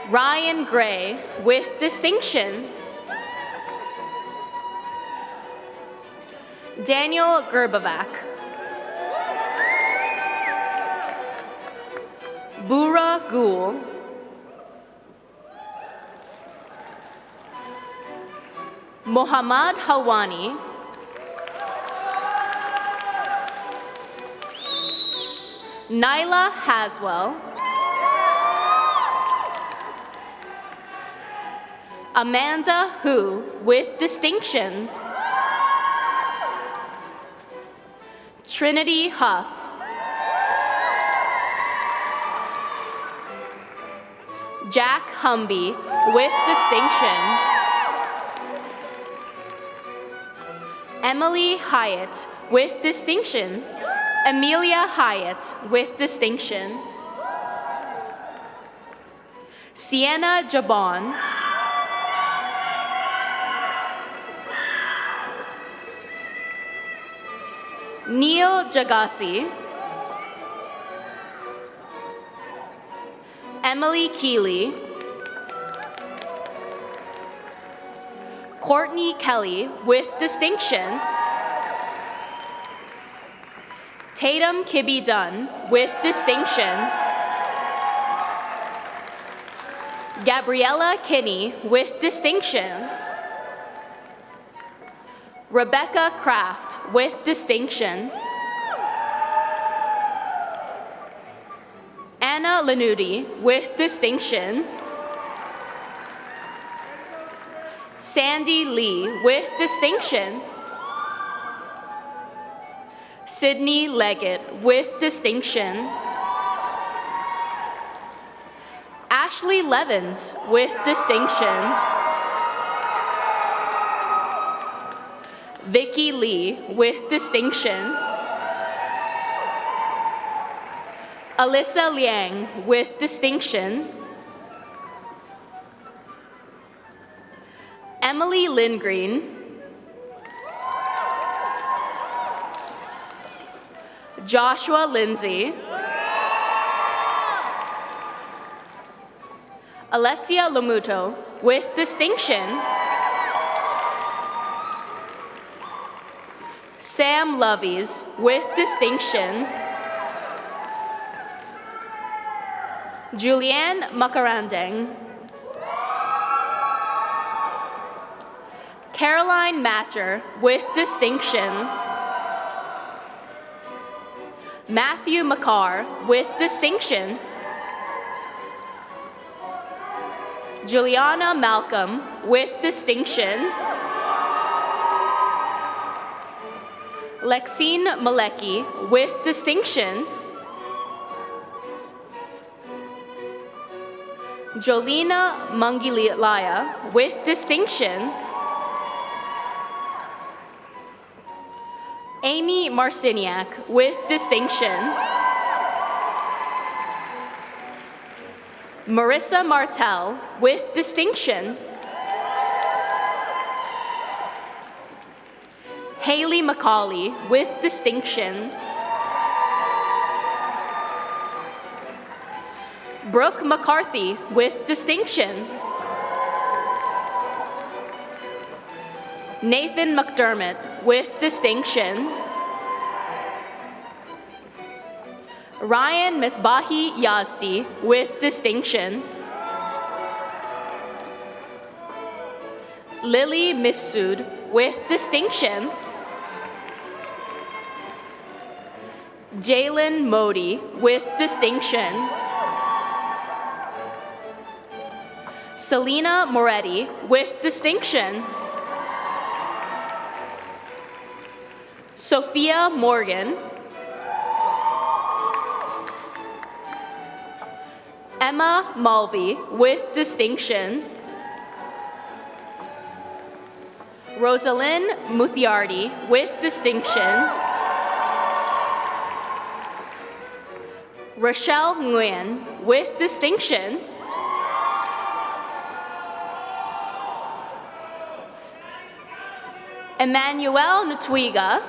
Ryan Gray, with distinction. Daniel Gerbavac. Bura Gul. Mohammad Halwani. Nyla Haswell, Amanda Hu with distinction, Trinity Huff, Jack Humby with distinction, Emily Hyatt with distinction, Amelia Hyatt with distinction, Sienna Jabon, Neil Jagassi, Emily Keeley, Courtney Kelly with distinction, Tatum Kibbe Dunn with distinction, Gabriella Kinney with distinction, Rebecca Kraft with distinction, Anna Lanuti with distinction, Sandy Lee with distinction, Sydney Leggett with distinction, Ashley Levins with distinction, Vicky Lee with distinction, Alyssa Liang with distinction, Emily Lindgreen, Joshua Lindsay, Alessia Lomuto with distinction, Sam Lovies with distinction, Julianne Makarandeng, Caroline Matcher with distinction, Matthew McCarr with distinction, Juliana Malcolm with distinction, Lexine Malecki with distinction, Jolina Mangilaya with distinction, Amy Marciniak with distinction, Marissa Martel with distinction, Haley McCauley with distinction, Brooke McCarthy with distinction, Nathan McDermott with distinction, Ryan Misbahi Yazdi with distinction, Lily Mifsud with distinction, Jalen Modi with distinction, Selena Moretti with distinction, Sophia Morgan, Emma Mulvey with distinction, Rosalind Muthiardi with distinction, Rochelle Nguyen with distinction, Emmanuel Ntwiga,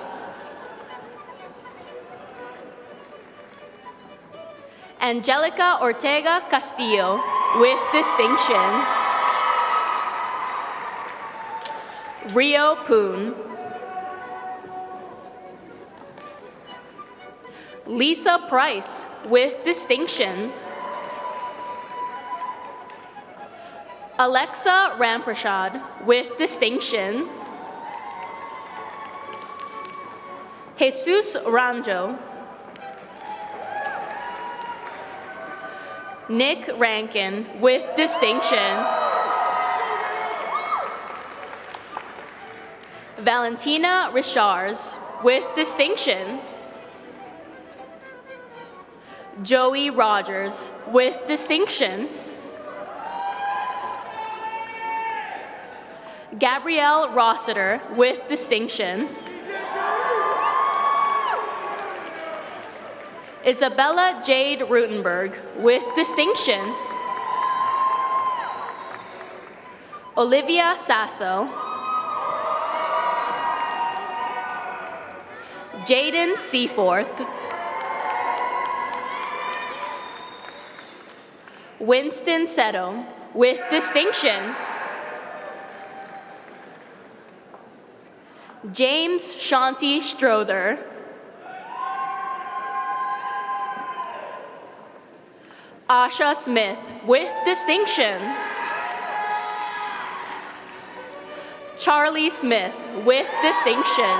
Angelica Ortega Castillo with distinction, Rio Poon, Lisa Price with distinction, Alexa Ramprashad with distinction, Jesus Ranjo, Nick Rankin with distinction. Valentina Richards with distinction. Joey Rogers with distinction. Gabrielle Rossiter with distinction. Isabella Jade Rutenberg with distinction. Olivia Sasso. Jaden Seaforth. Winston Seto with distinction. James Shanti Strother. Asha Smith with distinction. Charlie Smith with distinction.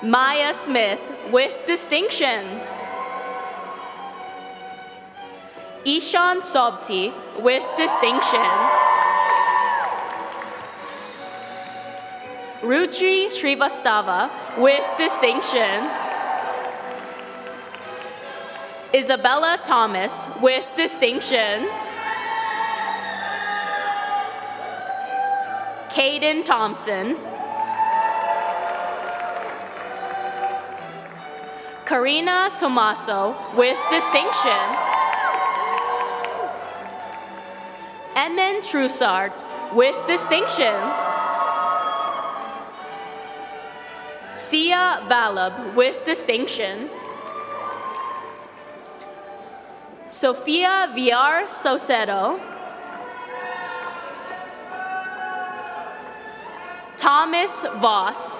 Maya Smith with distinction. Ishan Sobti with distinction. Ruchi Srivastava with distinction. Isabella Thomas with distinction. Caden Thompson. Karina Tomaso with distinction. Edmund Troussard with distinction. Sia Valab with distinction. Sofia Villar Saucedo. Thomas Voss.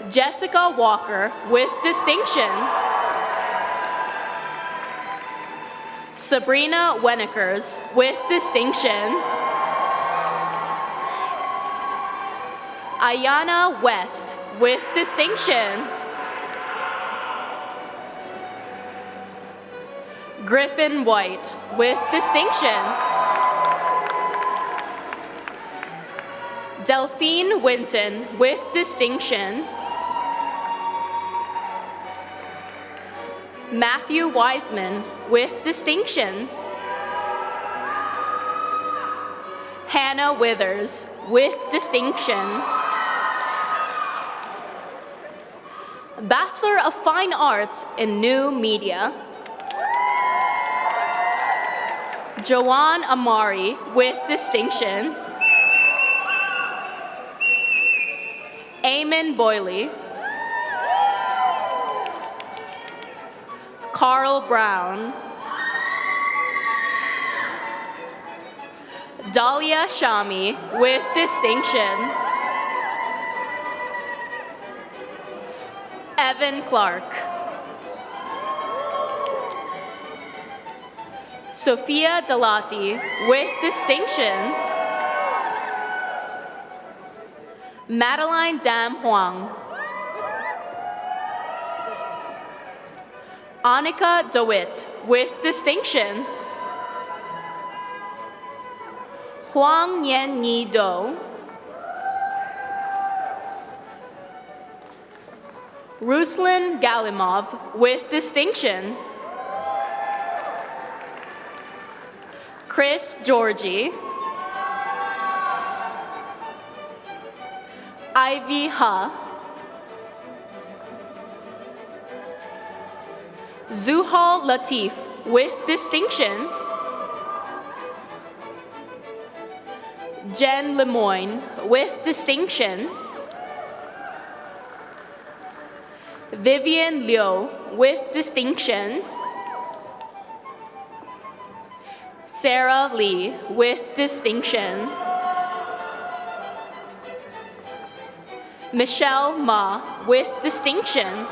Jessica Walker with distinction. Sabrina Wenekers with distinction. Ayana West with distinction. Griffin White with distinction. Delphine Winton with distinction. Matthew Wiseman with distinction. Hannah Withers with distinction. Bachelor of Fine Arts in New Media. Joanne Amari with distinction. Eamon Boyley. Carl Brown. Dahlia Shami with distinction. Evan Clark. Sophia Delati with distinction. Madeline Dam Huang. Annika DeWitt with distinction. Huang Yen Ni Do. Ruslan Galimov with distinction. Chris Georgie. Ivy Ha. Zuhal Latif with distinction. Jen Lemoyne with distinction. Vivian Liu with distinction. Sarah Lee with distinction. Michelle Ma with distinction.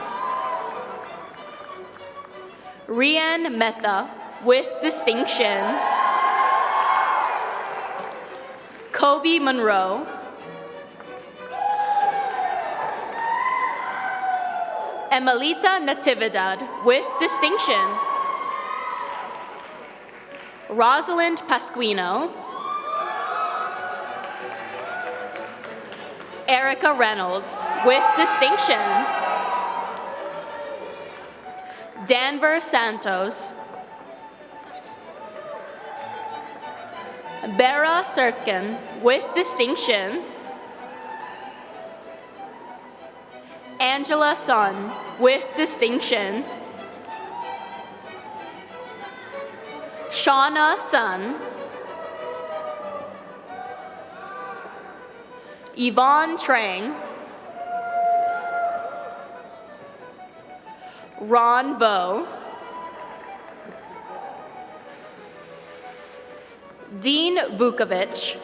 Rian Mehta with distinction. Kobe Monroe. Emelita Natividad with distinction. Rosalind Pasquino. Erica Reynolds with distinction. Danver Santos. Bera Sirkin with distinction. Angela Sun with distinction. Shauna Sun. Yvonne Trang. Ron Vo. Dean Vukovic.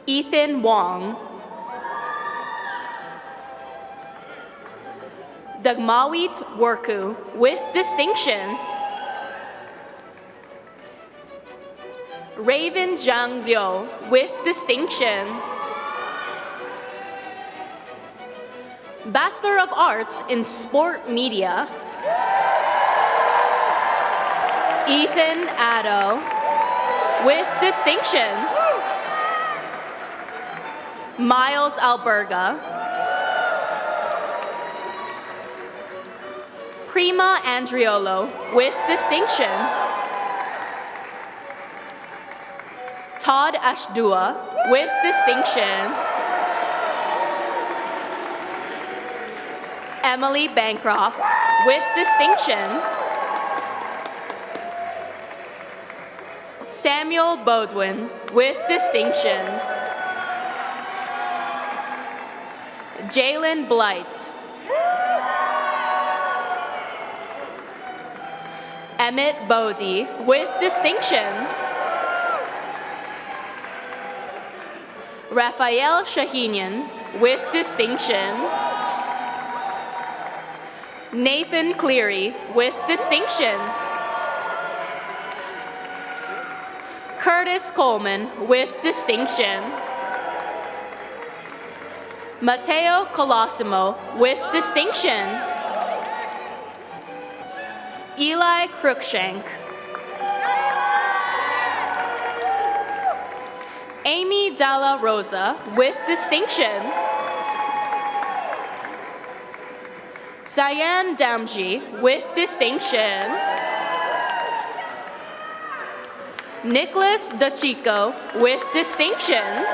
Ethan Wong. Dagmawit Worku with distinction. Raven Zhang Liu with distinction. Bachelor of Arts in Sport Media. Ethan Addo with distinction. Miles Alberga. Prima Andriolo with distinction. Todd Ashdua with distinction. Emily Bancroft with distinction. Samuel Bodwin with distinction. Jalen Blight. Emmett Bodie with distinction. Raphael Shahinian with distinction. Nathan Cleary with distinction. Curtis Coleman with distinction. Matteo Colosimo with distinction. Eli Cruikshank. Amy Dalla Rosa with distinction. Cyan Damji with distinction. Nicholas DeChico with distinction.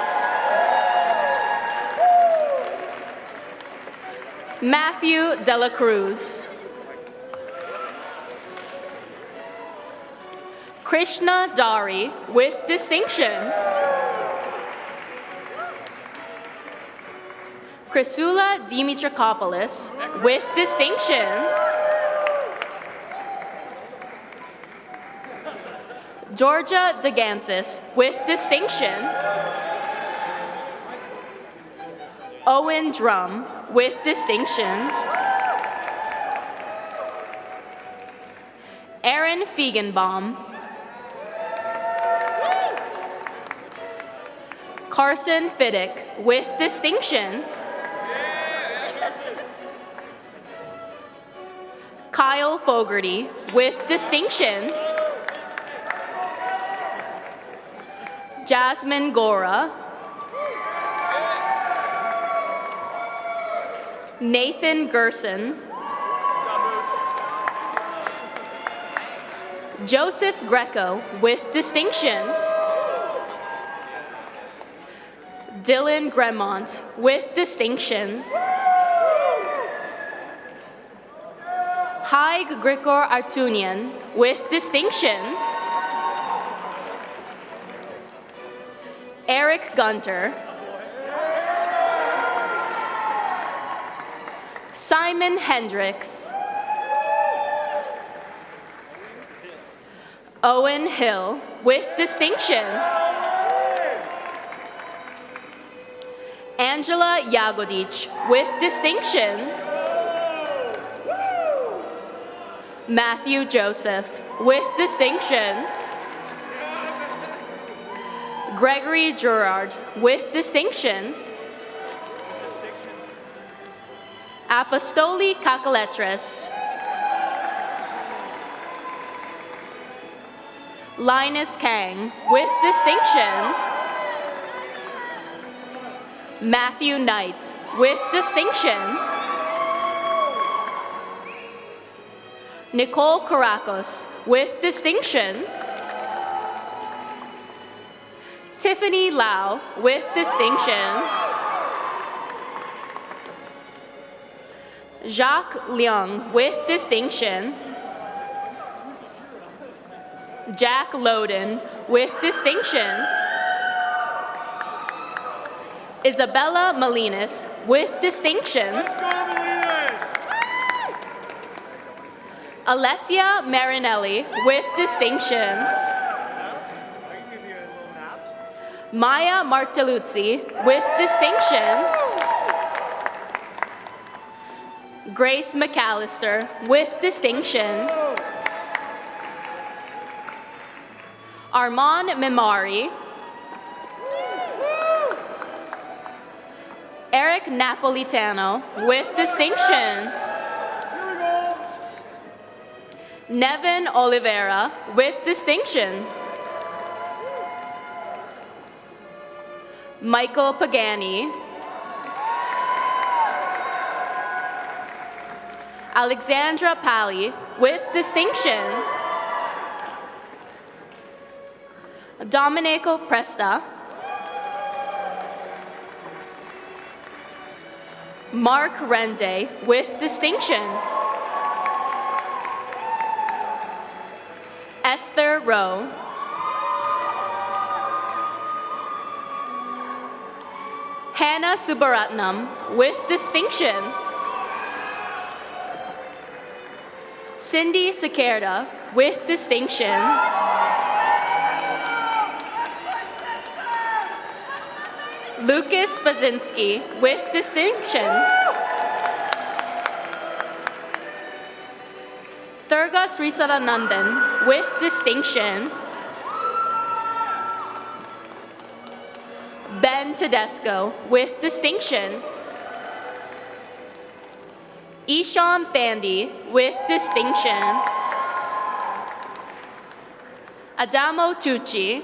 Matthew Dela Cruz. Krishna Dari with distinction. Chrysula Dimitrakopoulos with distinction. Georgia DeGantis with distinction. Owen Drum with distinction. Aaron Feigenbaum. Carson Fiddick with distinction. Kyle Fogarty with distinction. Jasmine Gora. Nathan Gerson. Joseph Greco with distinction. Dylan Gremont with distinction. Haig Grigor Artunian with distinction. Eric Gunter. Simon Hendricks. Owen Hill with distinction. Angela Jagodic with distinction. Matthew Joseph with distinction. Gregory Gerard with distinction. Apostoli Kakaletres. Linus Kang, with distinction. Matthew Knight, with distinction. Nicole Caracos, with distinction. Tiffany Lau, with distinction. Jacques Leung, with distinction. Jack Loden, with distinction. Isabella Molinas, with distinction. Let's go, Molinas! Alessia Marinelli, with distinction. Maya Martelluzzi, with distinction. Grace McAllister, with distinction. Armand Mimari. Eric Napolitano, with distinction. Nevin Oliveira, with distinction. Michael Pagani. Alexandra Pally, with distinction. Domenico Presta. Mark Rende, with distinction. Esther Rowe. Hannah Subaratnam, with distinction. Cindy Sequerda, with distinction. Lucas Bazinski, with distinction. Durga Srisadanandan, with distinction. Ben Tedesco, with distinction. Ishan Thandi, with distinction. Adamo Tucci.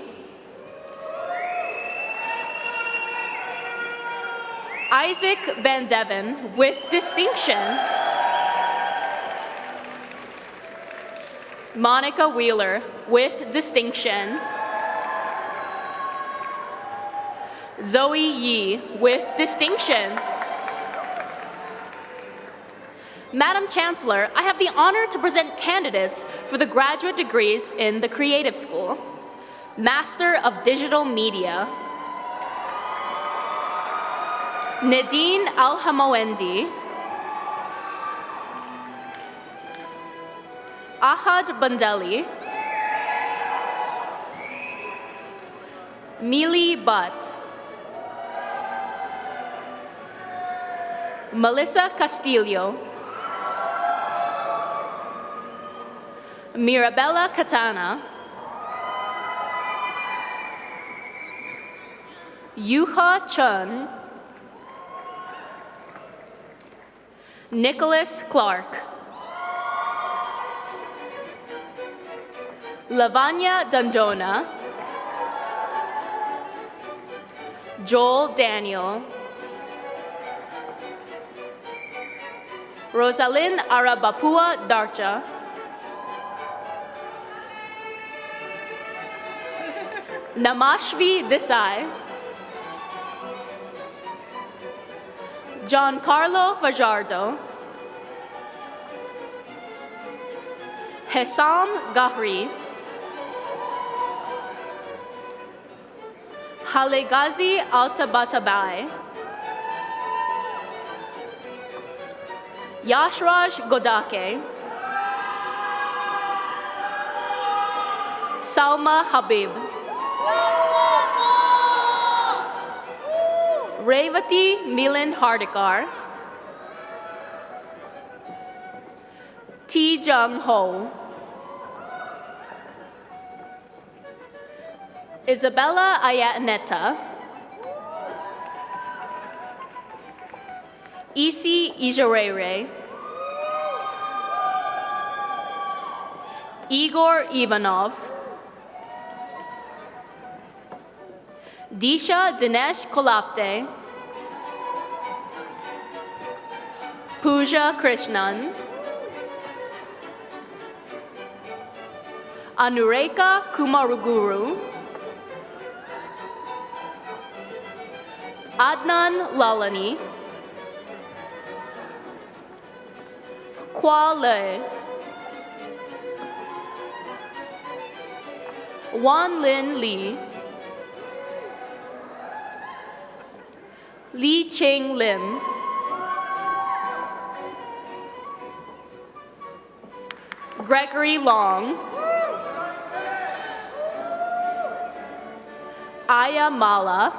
Isaac Van Deven, with distinction. Monica Wheeler, with distinction. Zoe Yi, with distinction. Madam Chancellor, I have the honor to present candidates for the graduate degrees in the Creative School. Master of Digital Media, Nadine Al-Hamoendi. Ahad Bandeli. Mili Butt. Melissa Castillo. Mirabella Katana. Yuha Chun. Nicholas Clark. Lavanya Dondona. Joel Daniel. Rosalind Arabapua Darcha. Namashvi Desai. Giancarlo Fajardo. Hessam Gahri. Halegazi Altabatabai. Yashraj Godake. Salma Habib. Revati Milan Hardikar. T. Jung Ho. Isabella Ayaneta. Isi Ijarere, Igor Ivanov, Disha Dinesh Kolapte, Pooja Krishnan, Anureka Kumaruguru, Adnan Lalani, Kwa Le, Wan Lin Lee, Lee Cheng Lim, Gregory Long, Aya Mala,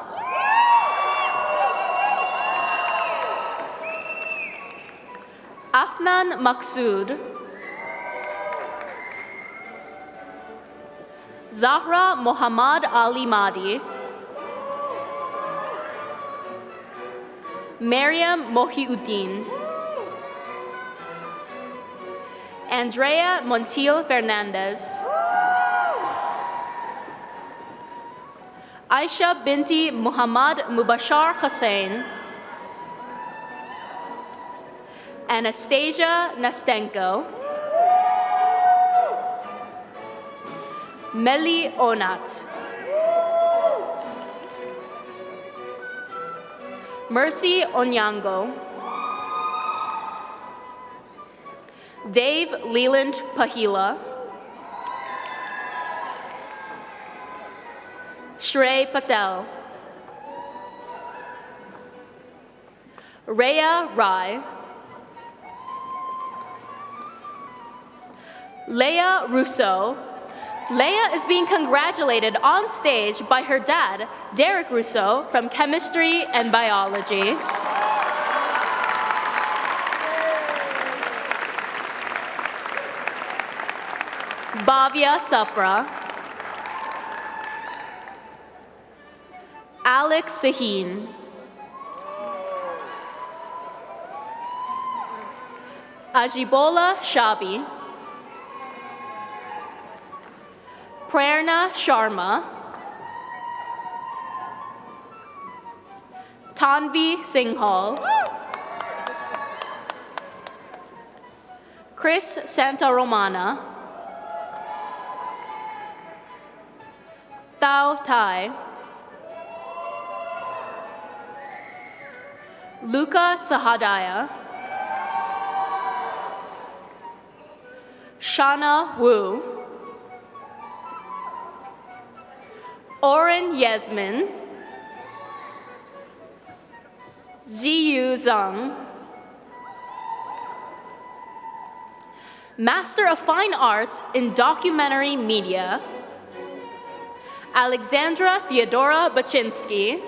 Afnan Maksud, Zahra Mohammad Ali Mahdi, Mariam Mohiuddin, Andrea Montiel Fernandez, Aisha Binti Muhammad Mubashar Hussain, Anastasia Nastenko, Meli Onat, Mercy Onyango, Dave Leland Pahila, Shrey Patel, Rhea Rai, Leia Rousseau. Leia is being congratulated on stage by her dad, Derek Rousseau, from Chemistry and Biology. Bhavya Sapra, Alex Sahin, Ajibola Shabi, Prerna Sharma, Tanvi Singhal, Chris Santaromana, Thao Tai, Luca Tsahadaya, Shana Wu, Oren Yasmin, Ziyu Zhang, Master of Fine Arts in Documentary Media, Alexandra Theodora Baczynski,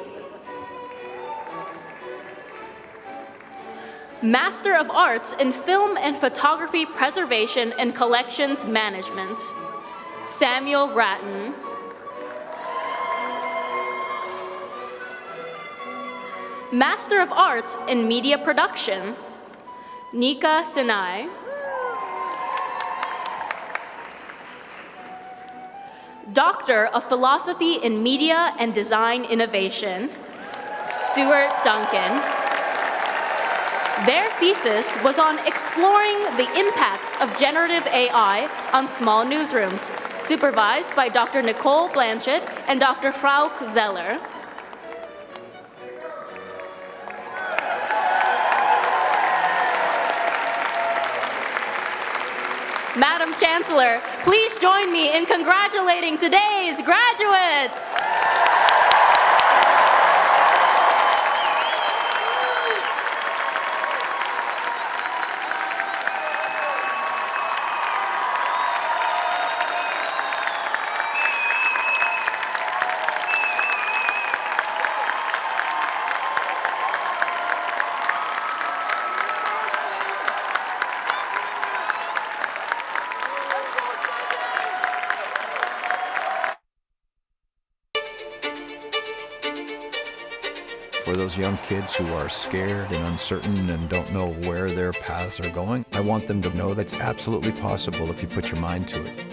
Master of Arts in Film and Photography Preservation and Collections Management, Samuel Grattan, Master of Arts in Media Production, Nika Sinai, Doctor of Philosophy in Media and Design Innovation, Stuart Duncan. Their thesis was on exploring the impacts of generative AI on small newsrooms, supervised by Dr. Nicole Blanchett and Dr. Frauke Zeller. Madam Chancellor, please join me in congratulating today's graduates. for those young kids who are scared and uncertain and don't know where their paths are going. I want them to know that's absolutely possible if you put your mind to it.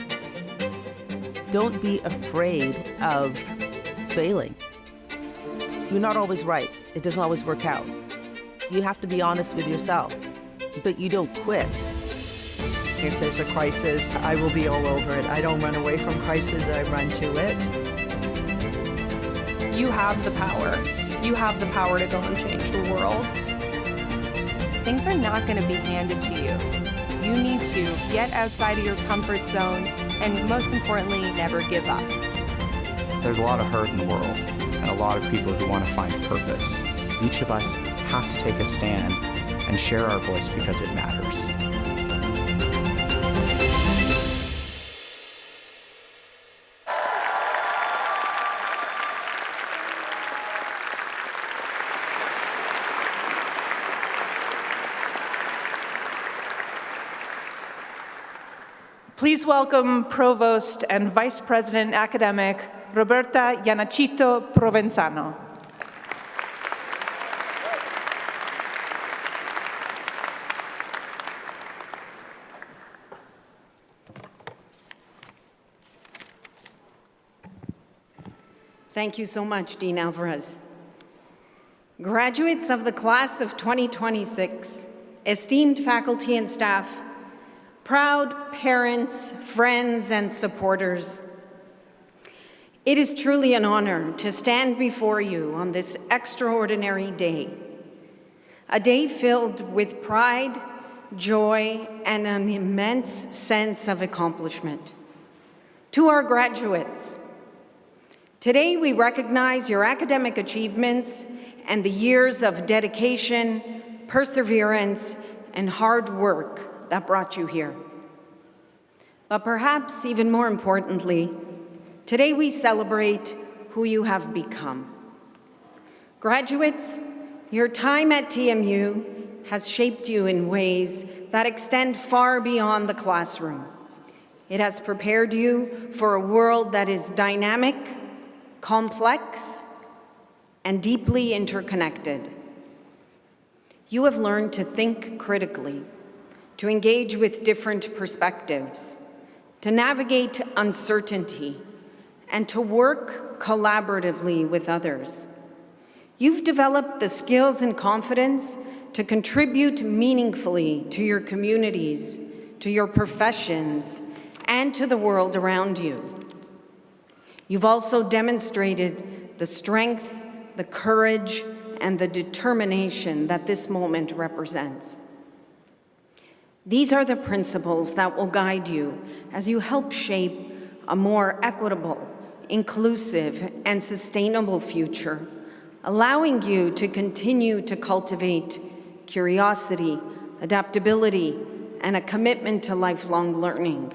Don't be afraid of failing. You're not always right. It doesn't always work out. You have to be honest with yourself, but you don't quit. If there's a crisis, I will be all over it. I don't run away from crisis, I run to it. You have the power. You have the power to go and change the world. Things are not going to be handed to you. You need to get outside of your comfort zone and, most importantly, never give up. There's a lot of hurt in the world and a lot of people who want to find purpose. Each of us have to take a stand and share our voice because it matters. Please welcome Provost and Vice President Academic Roberta Iannacito Provenzano. Thank you so much, Dean Alvarez. Graduates of the class of 2026, esteemed faculty and staff, proud parents, friends, and supporters, it is truly an honor to stand before you on this extraordinary day, a day filled with pride, joy, and an immense sense of accomplishment. To our graduates, today we recognize your academic achievements and the years of dedication, perseverance, and hard work that brought you here. But perhaps even more importantly, today we celebrate who you have become. Graduates, your time at TMU has shaped you in ways that extend far beyond the classroom. It has prepared you for a world that is dynamic, complex, and deeply interconnected. You have learned to think critically, to engage with different perspectives, to navigate uncertainty, and to work collaboratively with others. You've developed the skills and confidence to contribute meaningfully to your communities, to your professions, and to the world around you. You've also demonstrated the strength, the courage, and the determination that this moment represents. These are the principles that will guide you as you help shape a more equitable, inclusive, and sustainable future, allowing you to continue to cultivate curiosity, adaptability, and a commitment to lifelong learning.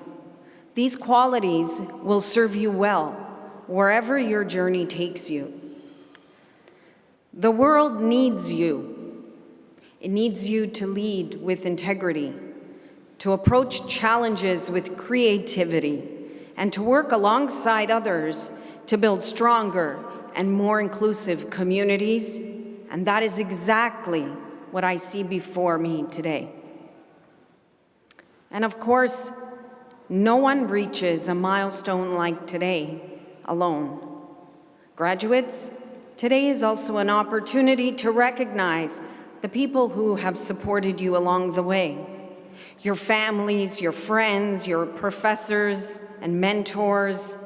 These qualities will serve you well wherever your journey takes you. The world needs you. It needs you to lead with integrity, to approach challenges with creativity, and to work alongside others to build stronger and more inclusive communities, and that is exactly what I see before me today. And of course, no one reaches a milestone like today alone. Graduates, today is also an opportunity to recognize the people who have supported you along the way. Your families, your friends, your professors and mentors,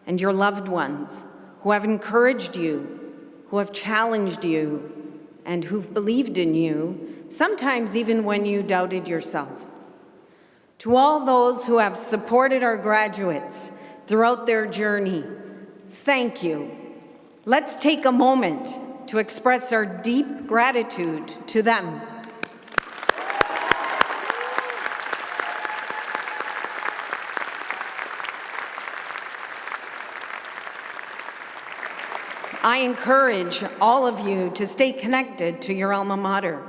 and your loved ones who have encouraged you, who have challenged you, and who've believed in you, sometimes even when you doubted yourself. To all those who have supported our graduates throughout their journey, thank you. Let's take a moment to express our deep gratitude to them. I encourage all of you to stay connected to your alma mater.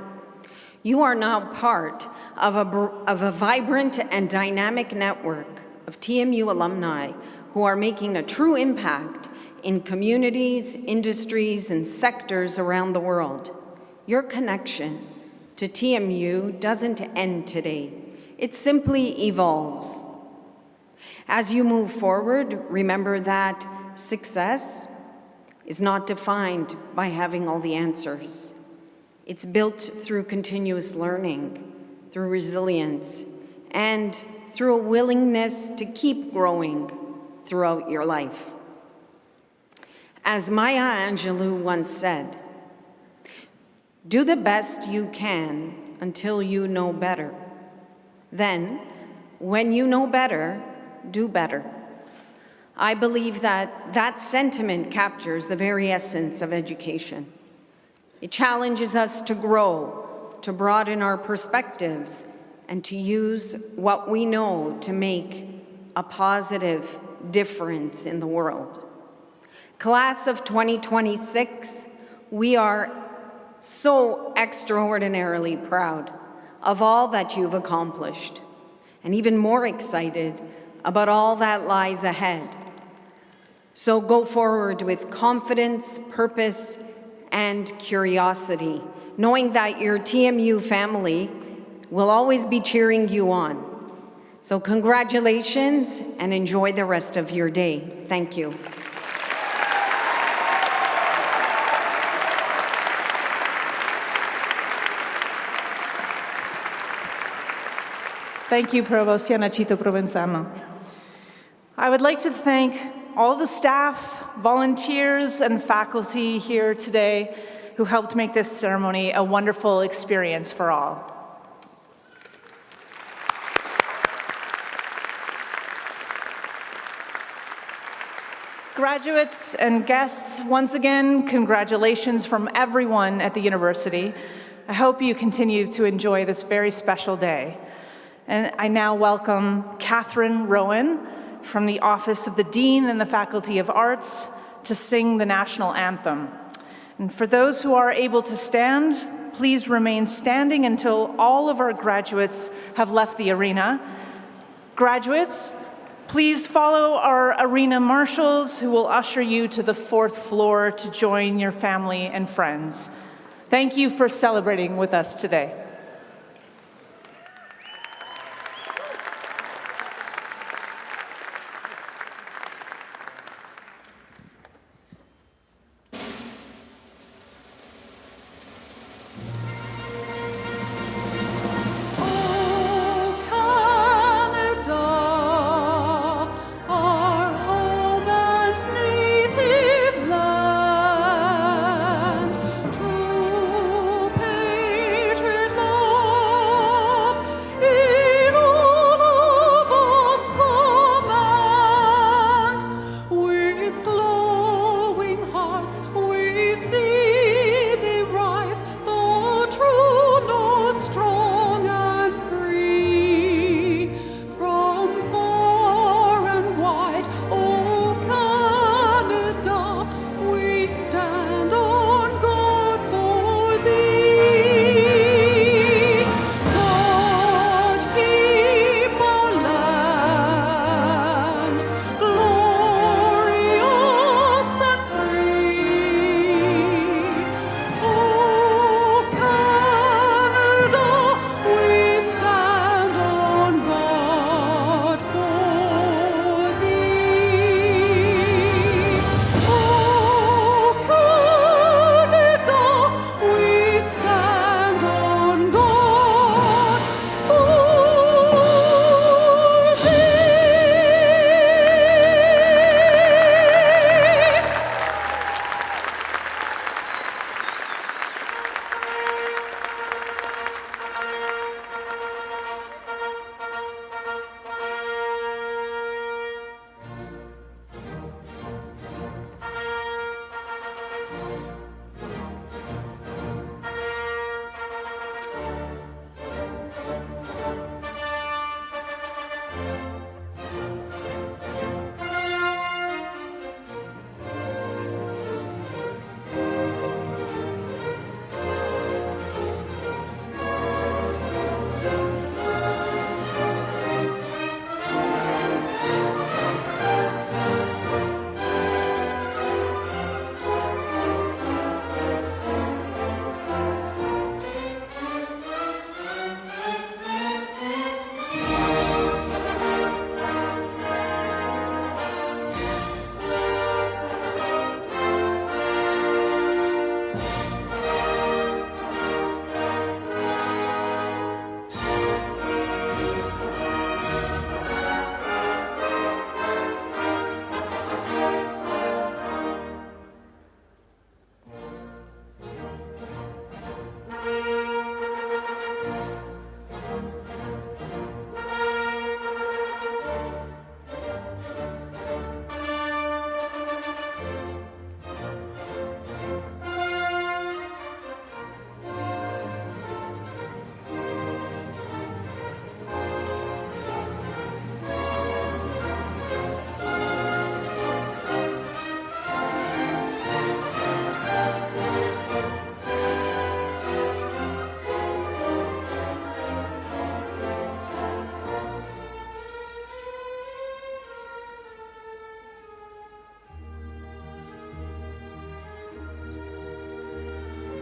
You are now part of a vibrant and dynamic network of TMU alumni who are making a true impact in communities, industries, and sectors around the world. Your connection to TMU doesn't end today. It simply evolves. As you move forward, remember that success is not defined by having all the answers. It's built through continuous learning, through resilience, and through a willingness to keep growing throughout your life. As Maya Angelou once said, do the best you can until you know better. Then, when you know better, do better. I believe that sentiment captures the very essence of education. It challenges us to grow, to broaden our perspectives, and to use what we know to make a positive difference in the world. Class of 2026, we are so extraordinarily proud of all that you've accomplished, and even more excited about all that lies ahead. So go forward with confidence, purpose, and curiosity, knowing that your TMU family will always be cheering you on. So congratulations and enjoy the rest of your day. Thank you. Thank you, Provost Yanachito Provenzano. I would like to thank all the staff, volunteers, and faculty here today who helped make this ceremony a wonderful experience for all. Graduates and guests, once again, congratulations from everyone at the university. I hope you continue to enjoy this very special day. And I now welcome Catherine Rowan from the Office of the Dean and the Faculty of Arts to sing the national anthem. And for those who are able to stand, please remain standing until all of our graduates have left the arena. Graduates, please follow our arena marshals who will usher you to the 4th floor to join your family and friends. Thank you for celebrating with us today.